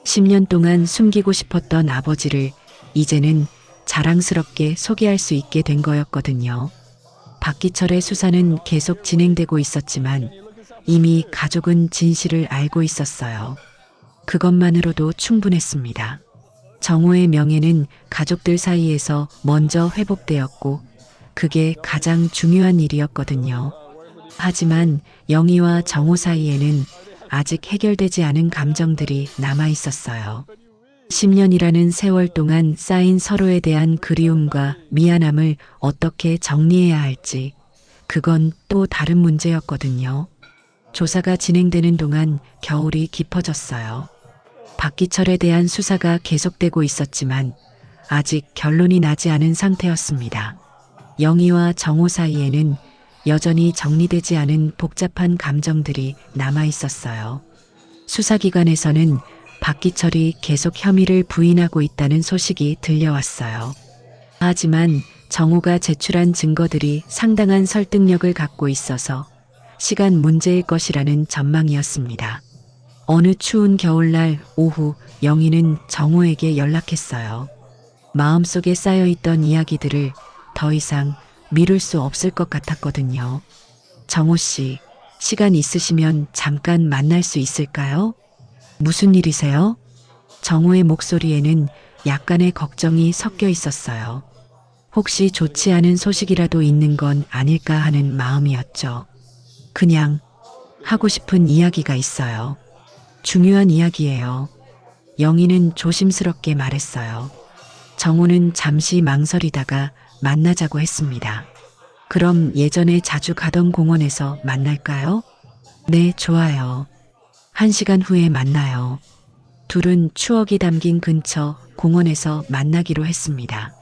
10년 동안 숨기고 싶었던 아버지를 이제는 자랑스럽게 소개할 수 있게 된 거였거든요. 박기철의 수사는 계속 진행되고 있었지만 이미 가족은 진실을 알고 있었어요. 그것만으로도 충분했습니다. 정호의 명예는 가족들 사이에서 먼저 회복되었고 그게 가장 중요한 일이었거든요. 하지만 영희와 정호 사이에는 아직 해결되지 않은 감정들이 남아 있었어요. 10년이라는 세월 동안 쌓인 서로에 대한 그리움과 미안함을 어떻게 정리해야 할지, 그건 또 다른 문제였거든요. 조사가 진행되는 동안 겨울이 깊어졌어요. 박기철에 대한 수사가 계속되고 있었지만 아직 결론이 나지 않은 상태였습니다. 영희와 정호 사이에는 여전히 정리되지 않은 복잡한 감정들이 남아 있었어요. 수사기관에서는 박기철이 계속 혐의를 부인하고 있다는 소식이 들려왔어요. 하지만 정호가 제출한 증거들이 상당한 설득력을 갖고 있어서 시간 문제일 것이라는 전망이었습니다. 어느 추운 겨울날 오후 영희는 정호에게 연락했어요. 마음속에 쌓여있던 이야기들을 더 이상 미룰 수 없을 것 같았거든요. 정호 씨, 시간 있으시면 잠깐 만날 수 있을까요? 무슨 일이세요? 정호의 목소리에는 약간의 걱정이 섞여 있었어요. 혹시 좋지 않은 소식이라도 있는 건 아닐까 하는 마음이었죠. 그냥 하고 싶은 이야기가 있어요. 중요한 이야기예요. 영희는 조심스럽게 말했어요. 정호는 잠시 망설이다가 만나자고 했습니다. 그럼 예전에 자주 가던 공원에서 만날까요? 네, 좋아요. 1시간 후에 만나요. 둘은 추억이 담긴 근처 공원에서 만나기로 했습니다.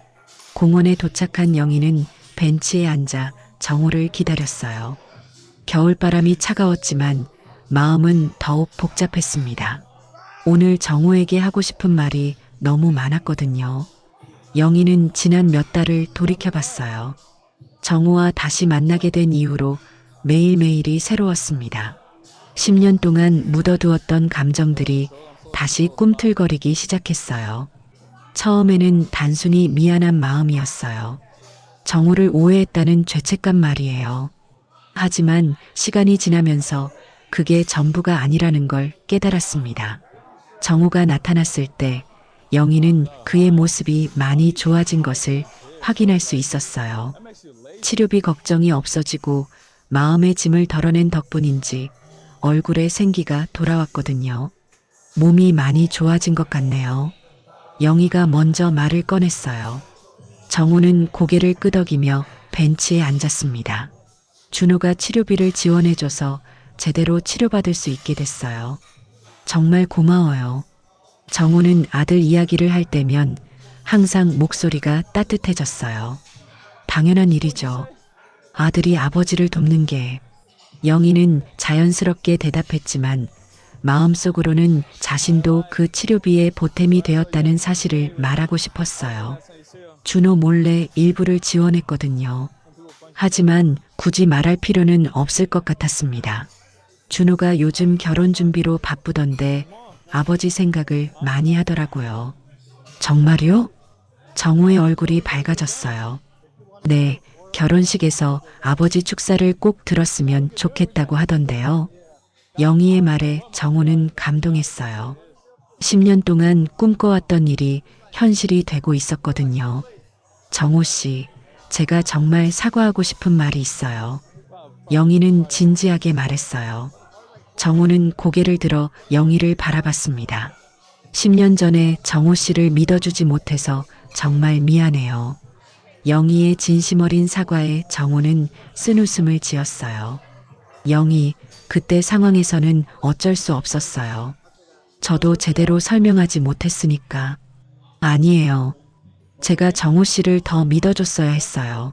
공원에 도착한 영희는 벤치에 앉아 정호를 기다렸어요. 겨울바람이 차가웠지만 마음은 더욱 복잡했습니다. 오늘 정호에게 하고 싶은 말이 너무 많았거든요. 영희는 지난 몇 달을 돌이켜봤어요. 정호와 다시 만나게 된 이후로 매일매일이 새로웠습니다. 10년 동안 묻어두었던 감정들이 다시 꿈틀거리기 시작했어요. 처음에는 단순히 미안한 마음이었어요. 정호를 오해했다는 죄책감 말이에요. 하지만 시간이 지나면서 그게 전부가 아니라는 걸 깨달았습니다. 정호가 나타났을 때 영희는 그의 모습이 많이 좋아진 것을 확인할 수 있었어요. 치료비 걱정이 없어지고 마음의 짐을 덜어낸 덕분인지 얼굴에 생기가 돌아왔거든요. 몸이 많이 좋아진 것 같네요. 영희가 먼저 말을 꺼냈어요. 정호는 고개를 끄덕이며 벤치에 앉았습니다. 준호가 치료비를 지원해줘서 제대로 치료받을 수 있게 됐어요. 정말 고마워요. 정호는 아들 이야기를 할 때면 항상 목소리가 따뜻해졌어요. 당연한 일이죠. 아들이 아버지를 돕는 게. 영희는 자연스럽게 대답했지만 마음속으로는 자신도 그 치료비에 보탬이 되었다는 사실을 말하고 싶었어요. 준호 몰래 일부를 지원했거든요. 하지만 굳이 말할 필요는 없을 것 같았습니다. 준호가 요즘 결혼 준비로 바쁘던데 아버지 생각을 많이 하더라고요. 정말요? 정호의 얼굴이 밝아졌어요. 네, 결혼식에서 아버지 축사를 꼭 들었으면 좋겠다고 하던데요. 영희의 말에 정호는 감동했어요. 10년 동안 꿈꿔왔던 일이 현실이 되고 있었거든요. 정호 씨, 제가 정말 사과하고 싶은 말이 있어요. 영희는 진지하게 말했어요. 정호는 고개를 들어 영희를 바라봤습니다. 10년 전에 정호 씨를 믿어주지 못해서 정말 미안해요. 영희의 진심 어린 사과에 정호는 쓴웃음을 지었어요. 영희, 그때 상황에서는 어쩔 수 없었어요. 저도 제대로 설명하지 못했으니까. 아니에요. 제가 정호 씨를 더 믿어줬어야 했어요.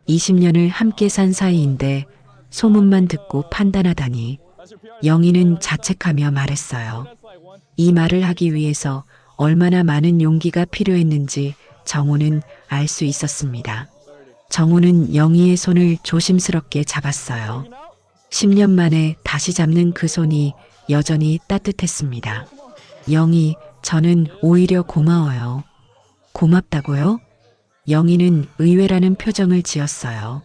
20년을 함께 산 사이인데 소문만 듣고 판단하다니. 영희는 자책하며 말했어요. 이 말을 하기 위해서 얼마나 많은 용기가 필요했는지 정호는 알 수 있었습니다. 정호는 영희의 손을 조심스럽게 잡았어요. 10년 만에 다시 잡는 그 손이 여전히 따뜻했습니다. 영희, 저는 오히려 고마워요. 고맙다고요? 영희는 의외라는 표정을 지었어요.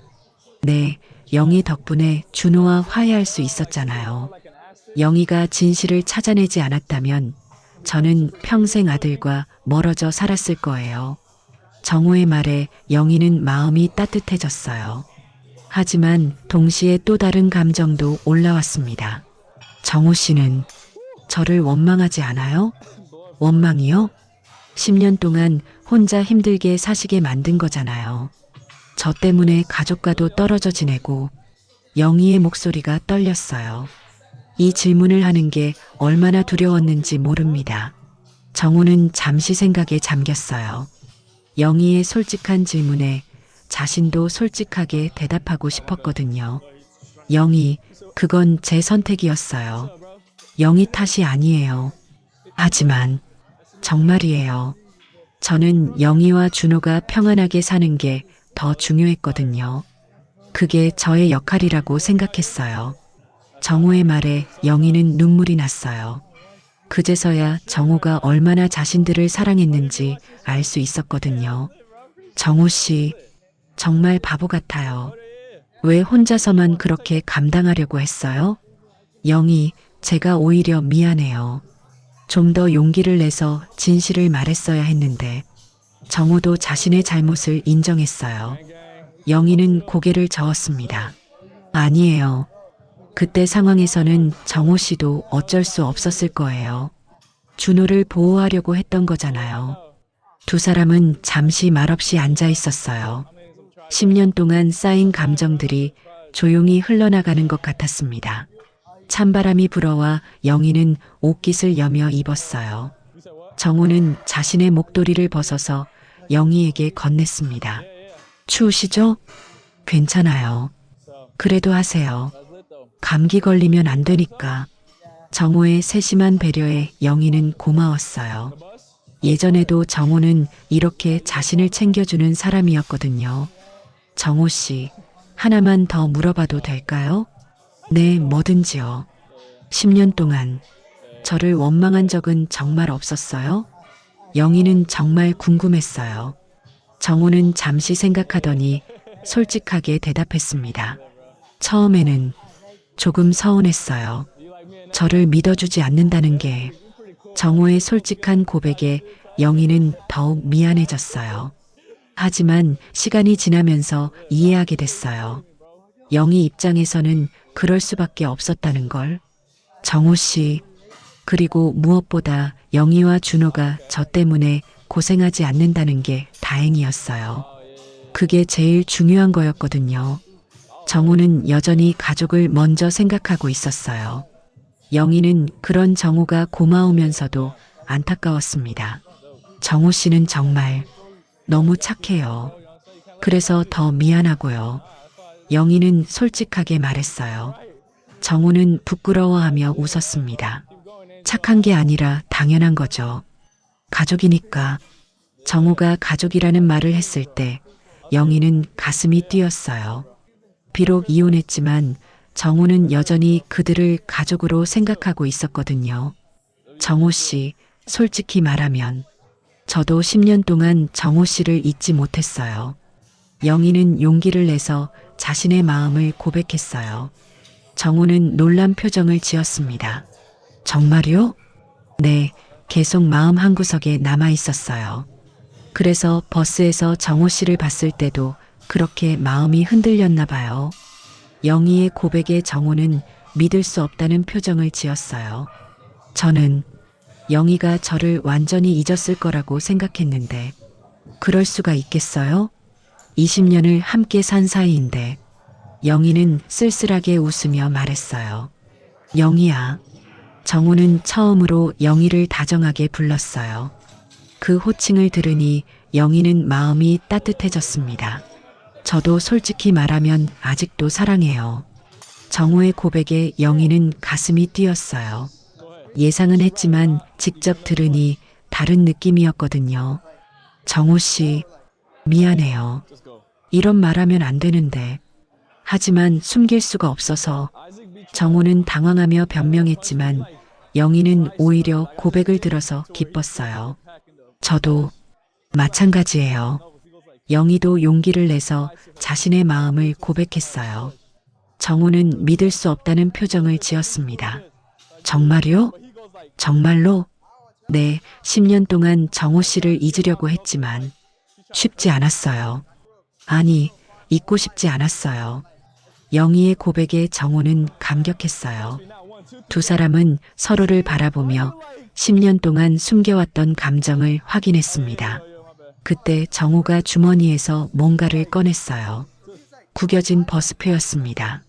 네, 영희 덕분에 준호와 화해할 수 있었잖아요. 영희가 진실을 찾아내지 않았다면 저는 평생 아들과 멀어져 살았을 거예요. 정호의 말에 영희는 마음이 따뜻해졌어요. 하지만 동시에 또 다른 감정도 올라왔습니다. 정호 씨는 저를 원망하지 않아요? 원망이요? 10년 동안 혼자 힘들게 사시게 만든 거잖아요. 저 때문에 가족과도 떨어져 지내고. 영희의 목소리가 떨렸어요. 이 질문을 하는 게 얼마나 두려웠는지 모릅니다. 정호는 잠시 생각에 잠겼어요. 영희의 솔직한 질문에 자신도 솔직하게 대답하고 싶었거든요. 영희, 그건 제 선택이었어요. 영희 탓이 아니에요. 하지만 정말이에요. 저는 영희와 준호가 평안하게 사는 게 더 중요했거든요. 그게 저의 역할이라고 생각했어요. 정호의 말에 영희는 눈물이 났어요. 그제서야 정호가 얼마나 자신들을 사랑했는지 알 수 있었거든요. 정호 씨, 정말 바보 같아요. 왜 혼자서만 그렇게 감당하려고 했어요? 영희, 제가 오히려 미안해요. 좀 더 용기를 내서 진실을 말했어야 했는데. 정호도 자신의 잘못을 인정했어요. 영희는 고개를 저었습니다. 아니에요. 그때 상황에서는 정호 씨도 어쩔 수 없었을 거예요. 준호를 보호하려고 했던 거잖아요. 두 사람은 잠시 말없이 앉아 있었어요. 10년 동안 쌓인 감정들이 조용히 흘러나가는 것 같았습니다. 찬바람이 불어와 영희는 옷깃을 여며 입었어요. 정호는 자신의 목도리를 벗어서 영희에게 건넸습니다. 추우시죠? 괜찮아요. 그래도 하세요. 감기 걸리면 안 되니까. 정호의 세심한 배려에 영희는 고마웠어요. 예전에도 정호는 이렇게 자신을 챙겨주는 사람이었거든요. 정호 씨, 하나만 더 물어봐도 될까요? 네, 뭐든지요. 10년 동안 저를 원망한 적은 정말 없었어요? 영희는 정말 궁금했어요. 정호는 잠시 생각하더니 솔직하게 대답했습니다. 처음에는 조금 서운했어요. 저를 믿어주지 않는다는 게. 정호의 솔직한 고백에 영희는 더욱 미안해졌어요. 하지만 시간이 지나면서 이해하게 됐어요. 영희 입장에서는 그럴 수밖에 없었다는 걸. 정호 씨, 그리고 무엇보다 영희와 준호가 저 때문에 고생하지 않는다는 게 다행이었어요. 그게 제일 중요한 거였거든요. 정호는 여전히 가족을 먼저 생각하고 있었어요. 영희는 그런 정호가 고마우면서도 안타까웠습니다. 정호 씨는 정말 너무 착해요. 그래서 더 미안하고요. 영희는 솔직하게 말했어요. 정호는 부끄러워하며 웃었습니다. 착한 게 아니라 당연한 거죠. 가족이니까. 정호가 가족이라는 말을 했을 때 영희는 가슴이 뛰었어요. 비록 이혼했지만 정호는 여전히 그들을 가족으로 생각하고 있었거든요. 정호 씨, 솔직히 말하면 저도 10년 동안 정호 씨를 잊지 못했어요. 영희는 용기를 내서 자신의 마음을 고백했어요. 정호는 놀란 표정을 지었습니다. 정말요? 네, 계속 마음 한구석에 남아 있었어요. 그래서 버스에서 정호 씨를 봤을 때도 그렇게 마음이 흔들렸나 봐요. 영희의 고백에 정호는 믿을 수 없다는 표정을 지었어요. 저는 영희가 저를 완전히 잊었을 거라고 생각했는데 그럴 수가 있겠어요? 20년을 함께 산 사이인데. 영희는 쓸쓸하게 웃으며 말했어요. 영희야. 정호는 처음으로 영희를 다정하게 불렀어요. 그 호칭을 들으니 영희는 마음이 따뜻해졌습니다. 저도 솔직히 말하면 아직도 사랑해요. 정호의 고백에 영희는 가슴이 뛰었어요. 예상은 했지만 직접 들으니 다른 느낌이었거든요. 정호 씨, 미안해요. 이런 말하면 안 되는데. 하지만 숨길 수가 없어서. 정호는 당황하며 변명했지만 영희는 오히려 고백을 들어서 기뻤어요. 저도 마찬가지예요. 영희도 용기를 내서 자신의 마음을 고백했어요. 정호는 믿을 수 없다는 표정을 지었습니다. 정말요? 정말로? 네, 10년 동안 정호 씨를 잊으려고 했지만 쉽지 않았어요. 아니, 잊고 싶지 않았어요. 영희의 고백에 정호는 감격했어요. 두 사람은 서로를 바라보며 10년 동안 숨겨왔던 감정을 확인했습니다. 그때 정호가 주머니에서 뭔가를 꺼냈어요. 구겨진 버스표였습니다.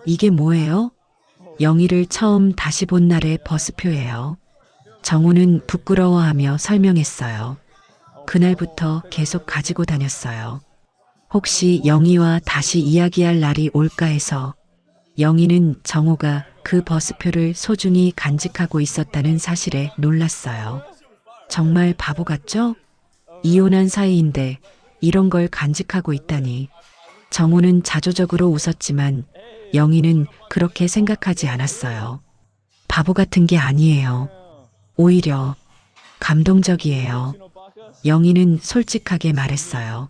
이게 뭐예요? 영희를 처음 다시 본 날의 버스표예요. 정호는 부끄러워하며 설명했어요. 그날부터 계속 가지고 다녔어요. 혹시 영희와 다시 이야기할 날이 올까 해서. 영희는 정호가 그 버스표를 소중히 간직하고 있었다는 사실에 놀랐어요. 정말 바보 같죠? 이혼한 사이인데 이런 걸 간직하고 있다니. 정호는 자조적으로 웃었지만 영희는 그렇게 생각하지 않았어요. 바보 같은 게 아니에요. 오히려 감동적이에요. 영희는 솔직하게 말했어요.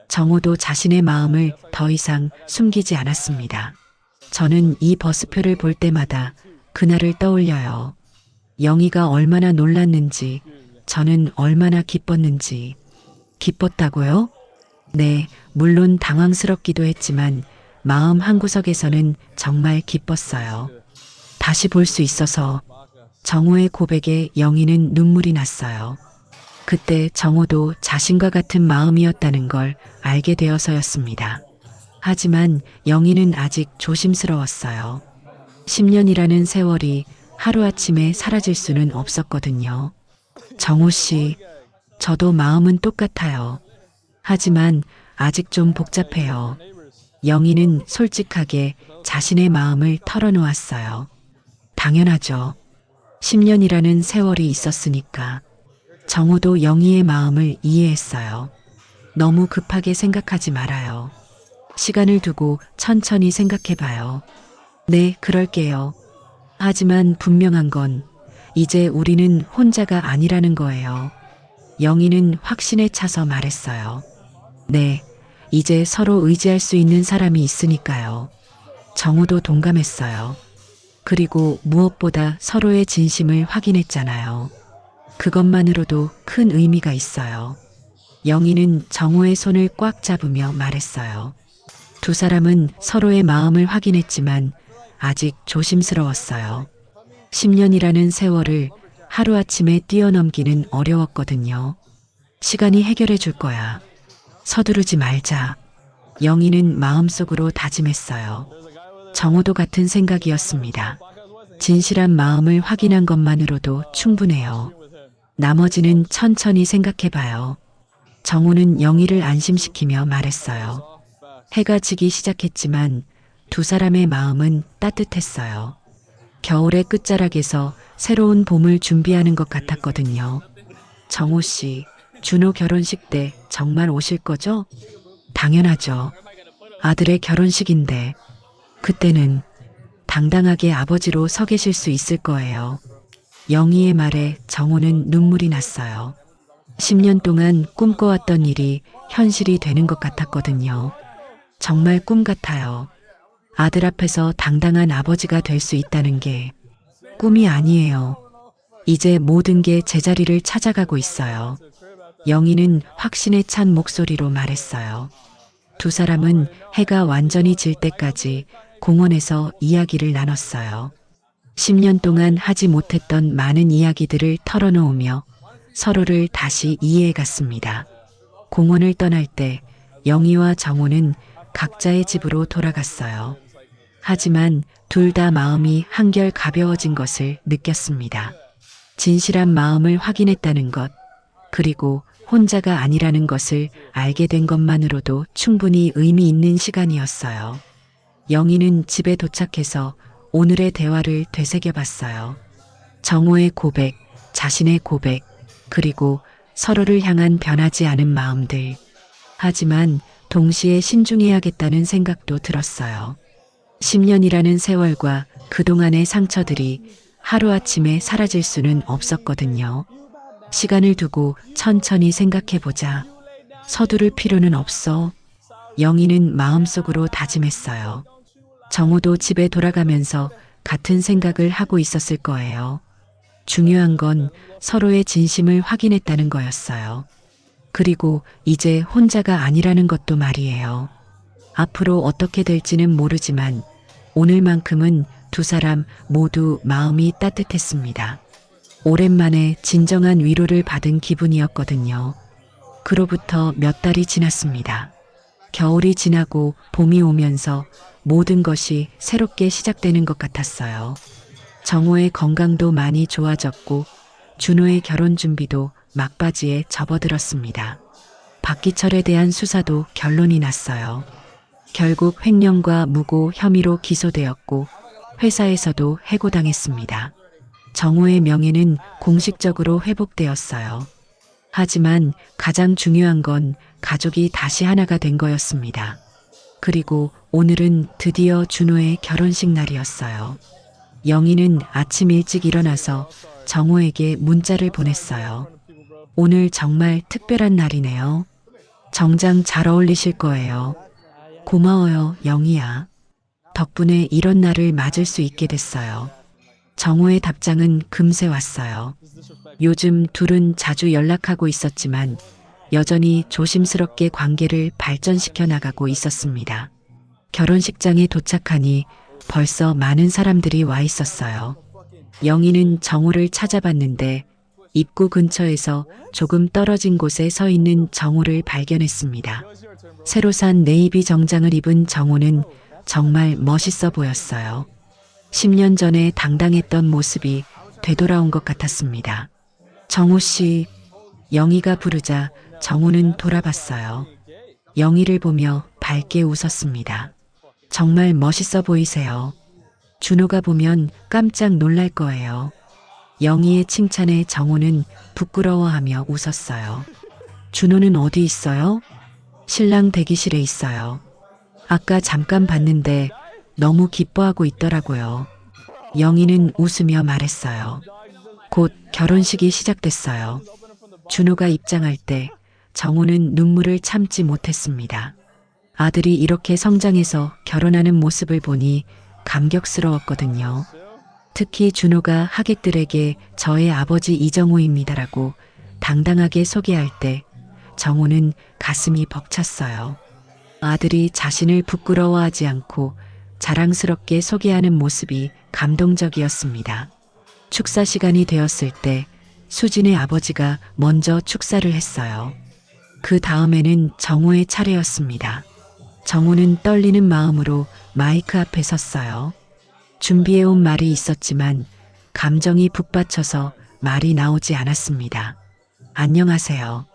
정호도 자신의 마음을 더 이상 숨기지 않았습니다. 저는 이 버스표를 볼 때마다 그날을 떠올려요. 영희가 얼마나 놀랐는지, 저는 얼마나 기뻤는지. 기뻤다고요? 네, 물론 당황스럽기도 했지만 마음 한구석에서는 정말 기뻤어요. 다시 볼 수 있어서. 정호의 고백에 영희는 눈물이 났어요. 그때 정호도 자신과 같은 마음이었다는 걸 알게 되어서였습니다. 하지만 영희는 아직 조심스러웠어요. 10년이라는 세월이 하루아침에 사라질 수는 없었거든요. 정호 씨, 저도 마음은 똑같아요. 하지만 아직 좀 복잡해요. 영희는 솔직하게 자신의 마음을 털어놓았어요. 당연하죠. 10년이라는 세월이 있었으니까. 정호도 영희의 마음을 이해했어요. 너무 급하게 생각하지 말아요. 시간을 두고 천천히 생각해봐요. 네, 그럴게요. 하지만 분명한 건 이제 우리는 혼자가 아니라는 거예요. 영희는 확신에 차서 말했어요. 네, 이제 서로 의지할 수 있는 사람이 있으니까요. 정우도 동감했어요. 그리고 무엇보다 서로의 진심을 확인했잖아요. 그것만으로도 큰 의미가 있어요. 영희는 정우의 손을 꽉 잡으며 말했어요. 두 사람은 서로의 마음을 확인했지만 아직 조심스러웠어요. 10년이라는 세월을 하루아침에 뛰어넘기는 어려웠거든요. 시간이 해결해 줄 거야. 서두르지 말자. 영희는 마음속으로 다짐했어요. 정호도 같은 생각이었습니다. 진실한 마음을 확인한 것만으로도 충분해요. 나머지는 천천히 생각해봐요. 정호는 영희를 안심시키며 말했어요. 해가 지기 시작했지만 두 사람의 마음은 따뜻했어요. 겨울의 끝자락에서 새로운 봄을 준비하는 것 같았거든요. 정호 씨, 준호 결혼식 때 정말 오실 거죠? 당연하죠. 아들의 결혼식인데 그때는 당당하게 아버지로 서 계실 수 있을 거예요. 영희의 말에 정호는 눈물이 났어요. 10년 동안 꿈꿔왔던 일이 현실이 되는 것 같았거든요. 정말 꿈 같아요. 아들 앞에서 당당한 아버지가 될 수 있다는 게 꿈이 아니에요. 이제 모든 게 제자리를 찾아가고 있어요. 영희는 확신에 찬 목소리로 말했어요. 두 사람은 해가 완전히 질 때까지 공원에서 이야기를 나눴어요. 10년 동안 하지 못했던 많은 이야기들을 털어놓으며 서로를 다시 이해해갔습니다. 공원을 떠날 때 영희와 정호는 각자의 집으로 돌아갔어요. 하지만 둘 다 마음이 한결 가벼워진 것을 느꼈습니다. 진실한 마음을 확인했다는 것, 그리고 혼자가 아니라는 것을 알게 된 것만으로도 충분히 의미 있는 시간이었어요. 영희는 집에 도착해서 오늘의 대화를 되새겨봤어요. 정호의 고백, 자신의 고백, 그리고 서로를 향한 변하지 않은 마음들. 하지만 동시에 신중해야겠다는 생각도 들었어요. 10년이라는 세월과 그동안의 상처들이 하루아침에 사라질 수는 없었거든요. 시간을 두고 천천히 생각해보자. 서두를 필요는 없어. 영희는 마음속으로 다짐했어요. 정호도 집에 돌아가면서 같은 생각을 하고 있었을 거예요. 중요한 건 서로의 진심을 확인했다는 거였어요. 그리고 이제 혼자가 아니라는 것도 말이에요. 앞으로 어떻게 될지는 모르지만 오늘만큼은 두 사람 모두 마음이 따뜻했습니다. 오랜만에 진정한 위로를 받은 기분이었거든요. 그로부터 몇 달이 지났습니다. 겨울이 지나고 봄이 오면서 모든 것이 새롭게 시작되는 것 같았어요. 정호의 건강도 많이 좋아졌고 준호의 결혼 준비도 막바지에 접어들었습니다. 박기철에 대한 수사도 결론이 났어요. 결국 횡령과 무고 혐의로 기소되었고 회사에서도 해고당했습니다. 정호의 명예는 공식적으로 회복되었어요. 하지만 가장 중요한 건 가족이 다시 하나가 된 거였습니다. 그리고 오늘은 드디어 준호의 결혼식 날이었어요. 영희는 아침 일찍 일어나서 정호에게 문자를 보냈어요. 오늘 정말 특별한 날이네요. 정장 잘 어울리실 거예요. 고마워요, 영희야. 덕분에 이런 날을 맞을 수 있게 됐어요. 정호의 답장은 금세 왔어요. 요즘 둘은 자주 연락하고 있었지만 여전히 조심스럽게 관계를 발전시켜 나가고 있었습니다. 결혼식장에 도착하니 벌써 많은 사람들이 와 있었어요. 영희는 정호를 찾아봤는데 입구 근처에서 조금 떨어진 곳에 서 있는 정호를 발견했습니다. 새로 산 네이비 정장을 입은 정호는 정말 멋있어 보였어요. 10년 전에 당당했던 모습이 되돌아온 것 같았습니다. 정호 씨, 영희가 부르자 정호는 돌아봤어요. 영희를 보며 밝게 웃었습니다. 정말 멋있어 보이세요. 준호가 보면 깜짝 놀랄 거예요. 영희의 칭찬에 정호는 부끄러워하며 웃었어요. 준호는 어디 있어요? 신랑 대기실에 있어요. 아까 잠깐 봤는데 너무 기뻐하고 있더라고요. 영희는 웃으며 말했어요. 곧 결혼식이 시작됐어요. 준호가 입장할 때 정호는 눈물을 참지 못했습니다. 아들이 이렇게 성장해서 결혼하는 모습을 보니 감격스러웠거든요. 특히 준호가 하객들에게 저의 아버지 이정호입니다라고 당당하게 소개할 때 정호는 가슴이 벅찼어요. 아들이 자신을 부끄러워하지 않고 자랑스럽게 소개하는 모습이 감동적이었습니다. 축사 시간이 되었을 때 수진의 아버지가 먼저 축사를 했어요. 그 다음에는 정호의 차례였습니다. 정호는 떨리는 마음으로 마이크 앞에 섰어요. 준비해온 말이 있었지만 감정이 북받쳐서 말이 나오지 않았습니다. 안녕하세요.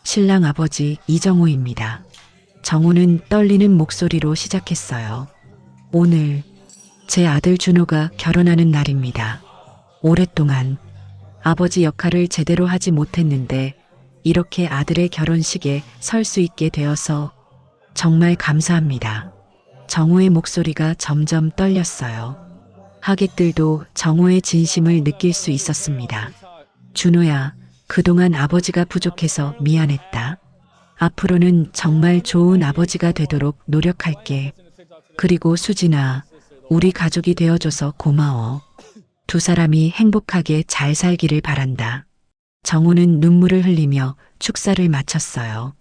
신랑 아버지 이정호입니다. 정호는 떨리는 목소리로 시작했어요. 오늘 제 아들 준호가 결혼하는 날입니다. 오랫동안 아버지 역할을 제대로 하지 못했는데 이렇게 아들의 결혼식에 설 수 있게 되어서 정말 감사합니다. 정호의 목소리가 점점 떨렸어요. 하객들도 정호의 진심을 느낄 수 있었습니다. 준호야, 그동안 아버지가 부족해서 미안했다. 앞으로는 정말 좋은 아버지가 되도록 노력할게. 그리고 수진아, 우리 가족이 되어줘서 고마워. 두 사람이 행복하게 잘 살기를 바란다. 정호는 눈물을 흘리며 축사를 마쳤어요.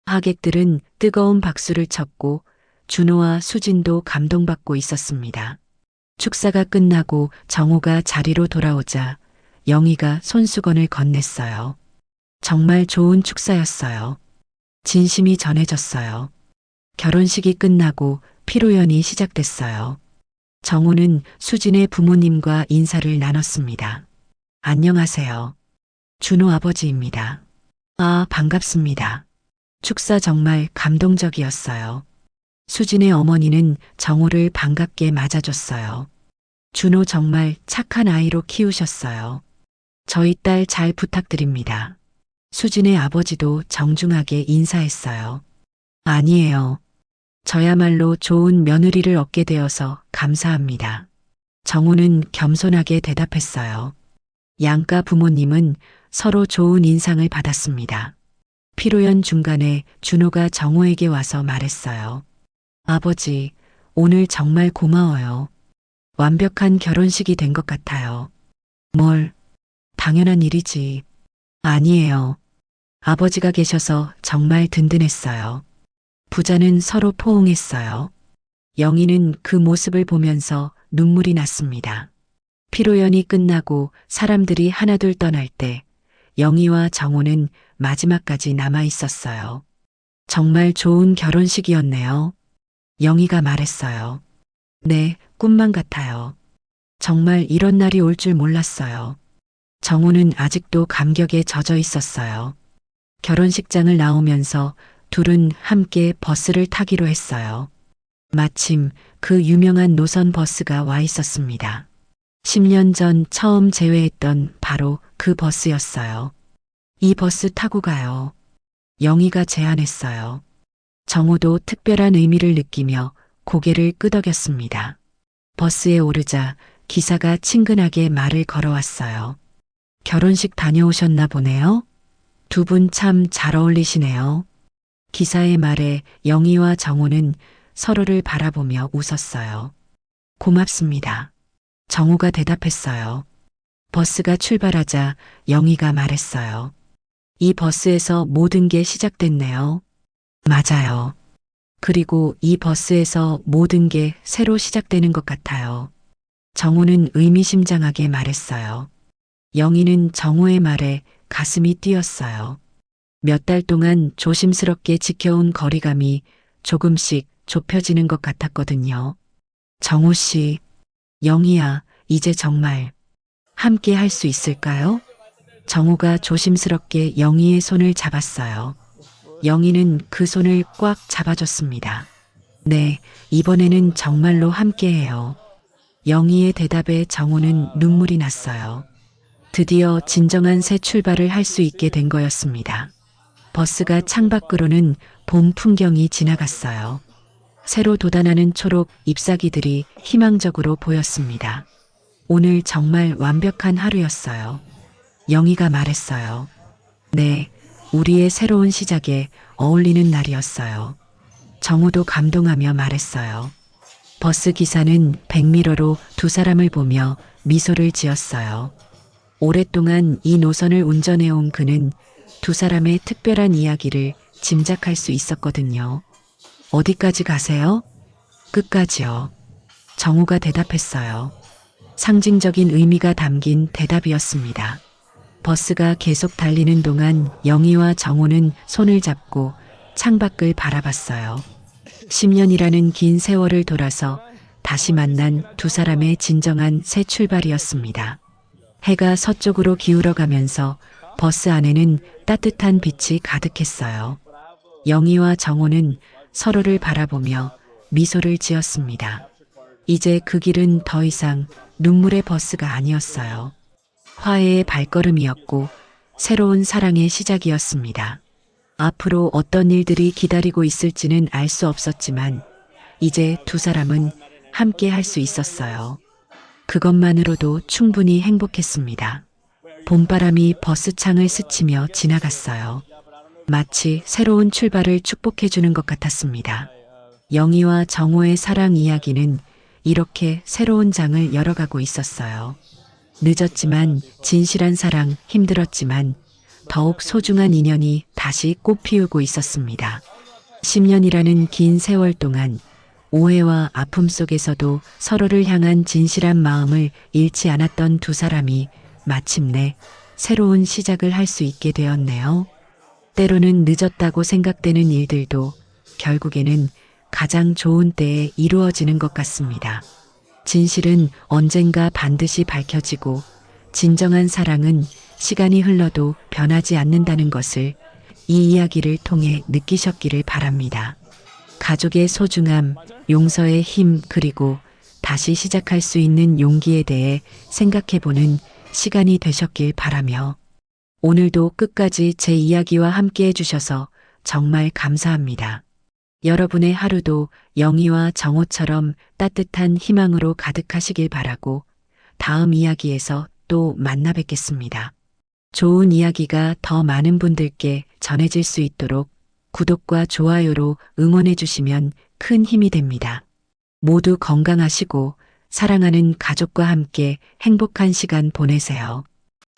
하객들은 뜨거운 박수를 쳤고 준호와 수진도 감동받고 있었습니다. 축사가 끝나고 정호가 자리로 돌아오자 영희가 손수건을 건넸어요. 정말 좋은 축사였어요. 진심이 전해졌어요. 결혼식이 끝나고 피로연이 시작됐어요. 정호는 수진의 부모님과 인사를 나눴습니다. 안녕하세요. 준호 아버지입니다. 아, 반갑습니다. 축사 정말 감동적이었어요. 수진의 어머니는 정호를 반갑게 맞아줬어요. 준호 정말 착한 아이로 키우셨어요. 저희 딸 잘 부탁드립니다. 수진의 아버지도 정중하게 인사했어요. 아니에요. 저야말로 좋은 며느리를 얻게 되어서 감사합니다. 정호는 겸손하게 대답했어요. 양가 부모님은 서로 좋은 인상을 받았습니다. 피로연 중간에 준호가 정호에게 와서 말했어요. 아버지, 오늘 정말 고마워요. 완벽한 결혼식이 된 것 같아요. 뭘, 당연한 일이지. 아니에요. 아버지가 계셔서 정말 든든했어요. 부자는 서로 포옹했어요. 영희는 그 모습을 보면서 눈물이 났습니다. 피로연이 끝나고 사람들이 하나둘 떠날 때 영희와 정호는 마지막까지 남아 있었어요. 정말 좋은 결혼식이었네요. 영희가 말했어요. 네, 꿈만 같아요. 정말 이런 날이 올 줄 몰랐어요. 정호는 아직도 감격에 젖어 있었어요. 결혼식장을 나오면서 둘은 함께 버스를 타기로 했어요. 마침 그 유명한 노선 버스가 와 있었습니다. 10년 전 처음 제외했던 바로 그 버스였어요. 이 버스 타고 가요. 영희가 제안했어요. 정호도 특별한 의미를 느끼며 고개를 끄덕였습니다. 버스에 오르자 기사가 친근하게 말을 걸어왔어요. 결혼식 다녀오셨나 보네요. 두 분 참 잘 어울리시네요. 기사의 말에 영희와 정호는 서로를 바라보며 웃었어요. 고맙습니다. 정호가 대답했어요. 버스가 출발하자 영희가 말했어요. 이 버스에서 모든 게 시작됐네요. 맞아요. 그리고 이 버스에서 모든 게 새로 시작되는 것 같아요. 정호는 의미심장하게 말했어요. 영희는 정호의 말에 가슴이 뛰었어요. 몇 달 동안 조심스럽게 지켜온 거리감이 조금씩 좁혀지는 것 같았거든요. 정호 씨, 영희야, 이제 정말 함께 할 수 있을까요? 정호가 조심스럽게 영희의 손을 잡았어요. 영희는 그 손을 꽉 잡아줬습니다. 네, 이번에는 정말로 함께해요. 영희의 대답에 정호는 눈물이 났어요. 드디어 진정한 새 출발을 할 수 있게 된 거였습니다. 버스가 창밖으로는 봄 풍경이 지나갔어요. 새로 돋아나는 초록 잎사귀들이 희망적으로 보였습니다. 오늘 정말 완벽한 하루였어요. 영희가 말했어요. 네, 우리의 새로운 시작에 어울리는 날이었어요. 정우도 감동하며 말했어요. 버스 기사는 백미러로 두 사람을 보며 미소를 지었어요. 오랫동안 이 노선을 운전해온 그는 두 사람의 특별한 이야기를 짐작할 수 있었거든요. 어디까지 가세요? 끝까지요. 정우가 대답했어요. 상징적인 의미가 담긴 대답이었습니다. 버스가 계속 달리는 동안 영희와 정우는 손을 잡고 창밖을 바라봤어요. 10년이라는 긴 세월을 돌아서 다시 만난 두 사람의 진정한 새 출발이었습니다. 해가 서쪽으로 기울어가면서 버스 안에는 따뜻한 빛이 가득했어요. 영희와 정호는 서로를 바라보며 미소를 지었습니다. 이제 그 길은 더 이상 눈물의 버스가 아니었어요. 화해의 발걸음이었고 새로운 사랑의 시작이었습니다. 앞으로 어떤 일들이 기다리고 있을지는 알 수 없었지만 이제 두 사람은 함께 할 수 있었어요. 그것만으로도 충분히 행복했습니다. 봄바람이 버스 창을 스치며 지나갔어요. 마치 새로운 출발을 축복해주는 것 같았습니다. 영희와 정호의 사랑 이야기는 이렇게 새로운 장을 열어가고 있었어요. 늦었지만 진실한 사랑, 힘들었지만 더욱 소중한 인연이 다시 꽃피우고 있었습니다. 10년이라는 긴 세월 동안 오해와 아픔 속에서도 서로를 향한 진실한 마음을 잃지 않았던 두 사람이 마침내 새로운 시작을 할 수 있게 되었네요. 때로는 늦었다고 생각되는 일들도 결국에는 가장 좋은 때에 이루어지는 것 같습니다. 진실은 언젠가 반드시 밝혀지고 진정한 사랑은 시간이 흘러도 변하지 않는다는 것을 이 이야기를 통해 느끼셨기를 바랍니다. 가족의 소중함, 용서의 힘, 그리고 다시 시작할 수 있는 용기에 대해 생각해보는 시간이 되셨길 바라며 오늘도 끝까지 제 이야기와 함께 해주셔서 정말 감사합니다. 여러분의 하루도 영희와 정호처럼 따뜻한 희망으로 가득하시길 바라고 다음 이야기에서 또 만나 뵙겠습니다. 좋은 이야기가 더 많은 분들께 전해질 수 있도록 구독과 좋아요로 응원해 주시면 큰 힘이 됩니다. 모두 건강하시고 사랑하는 가족과 함께 행복한 시간 보내세요.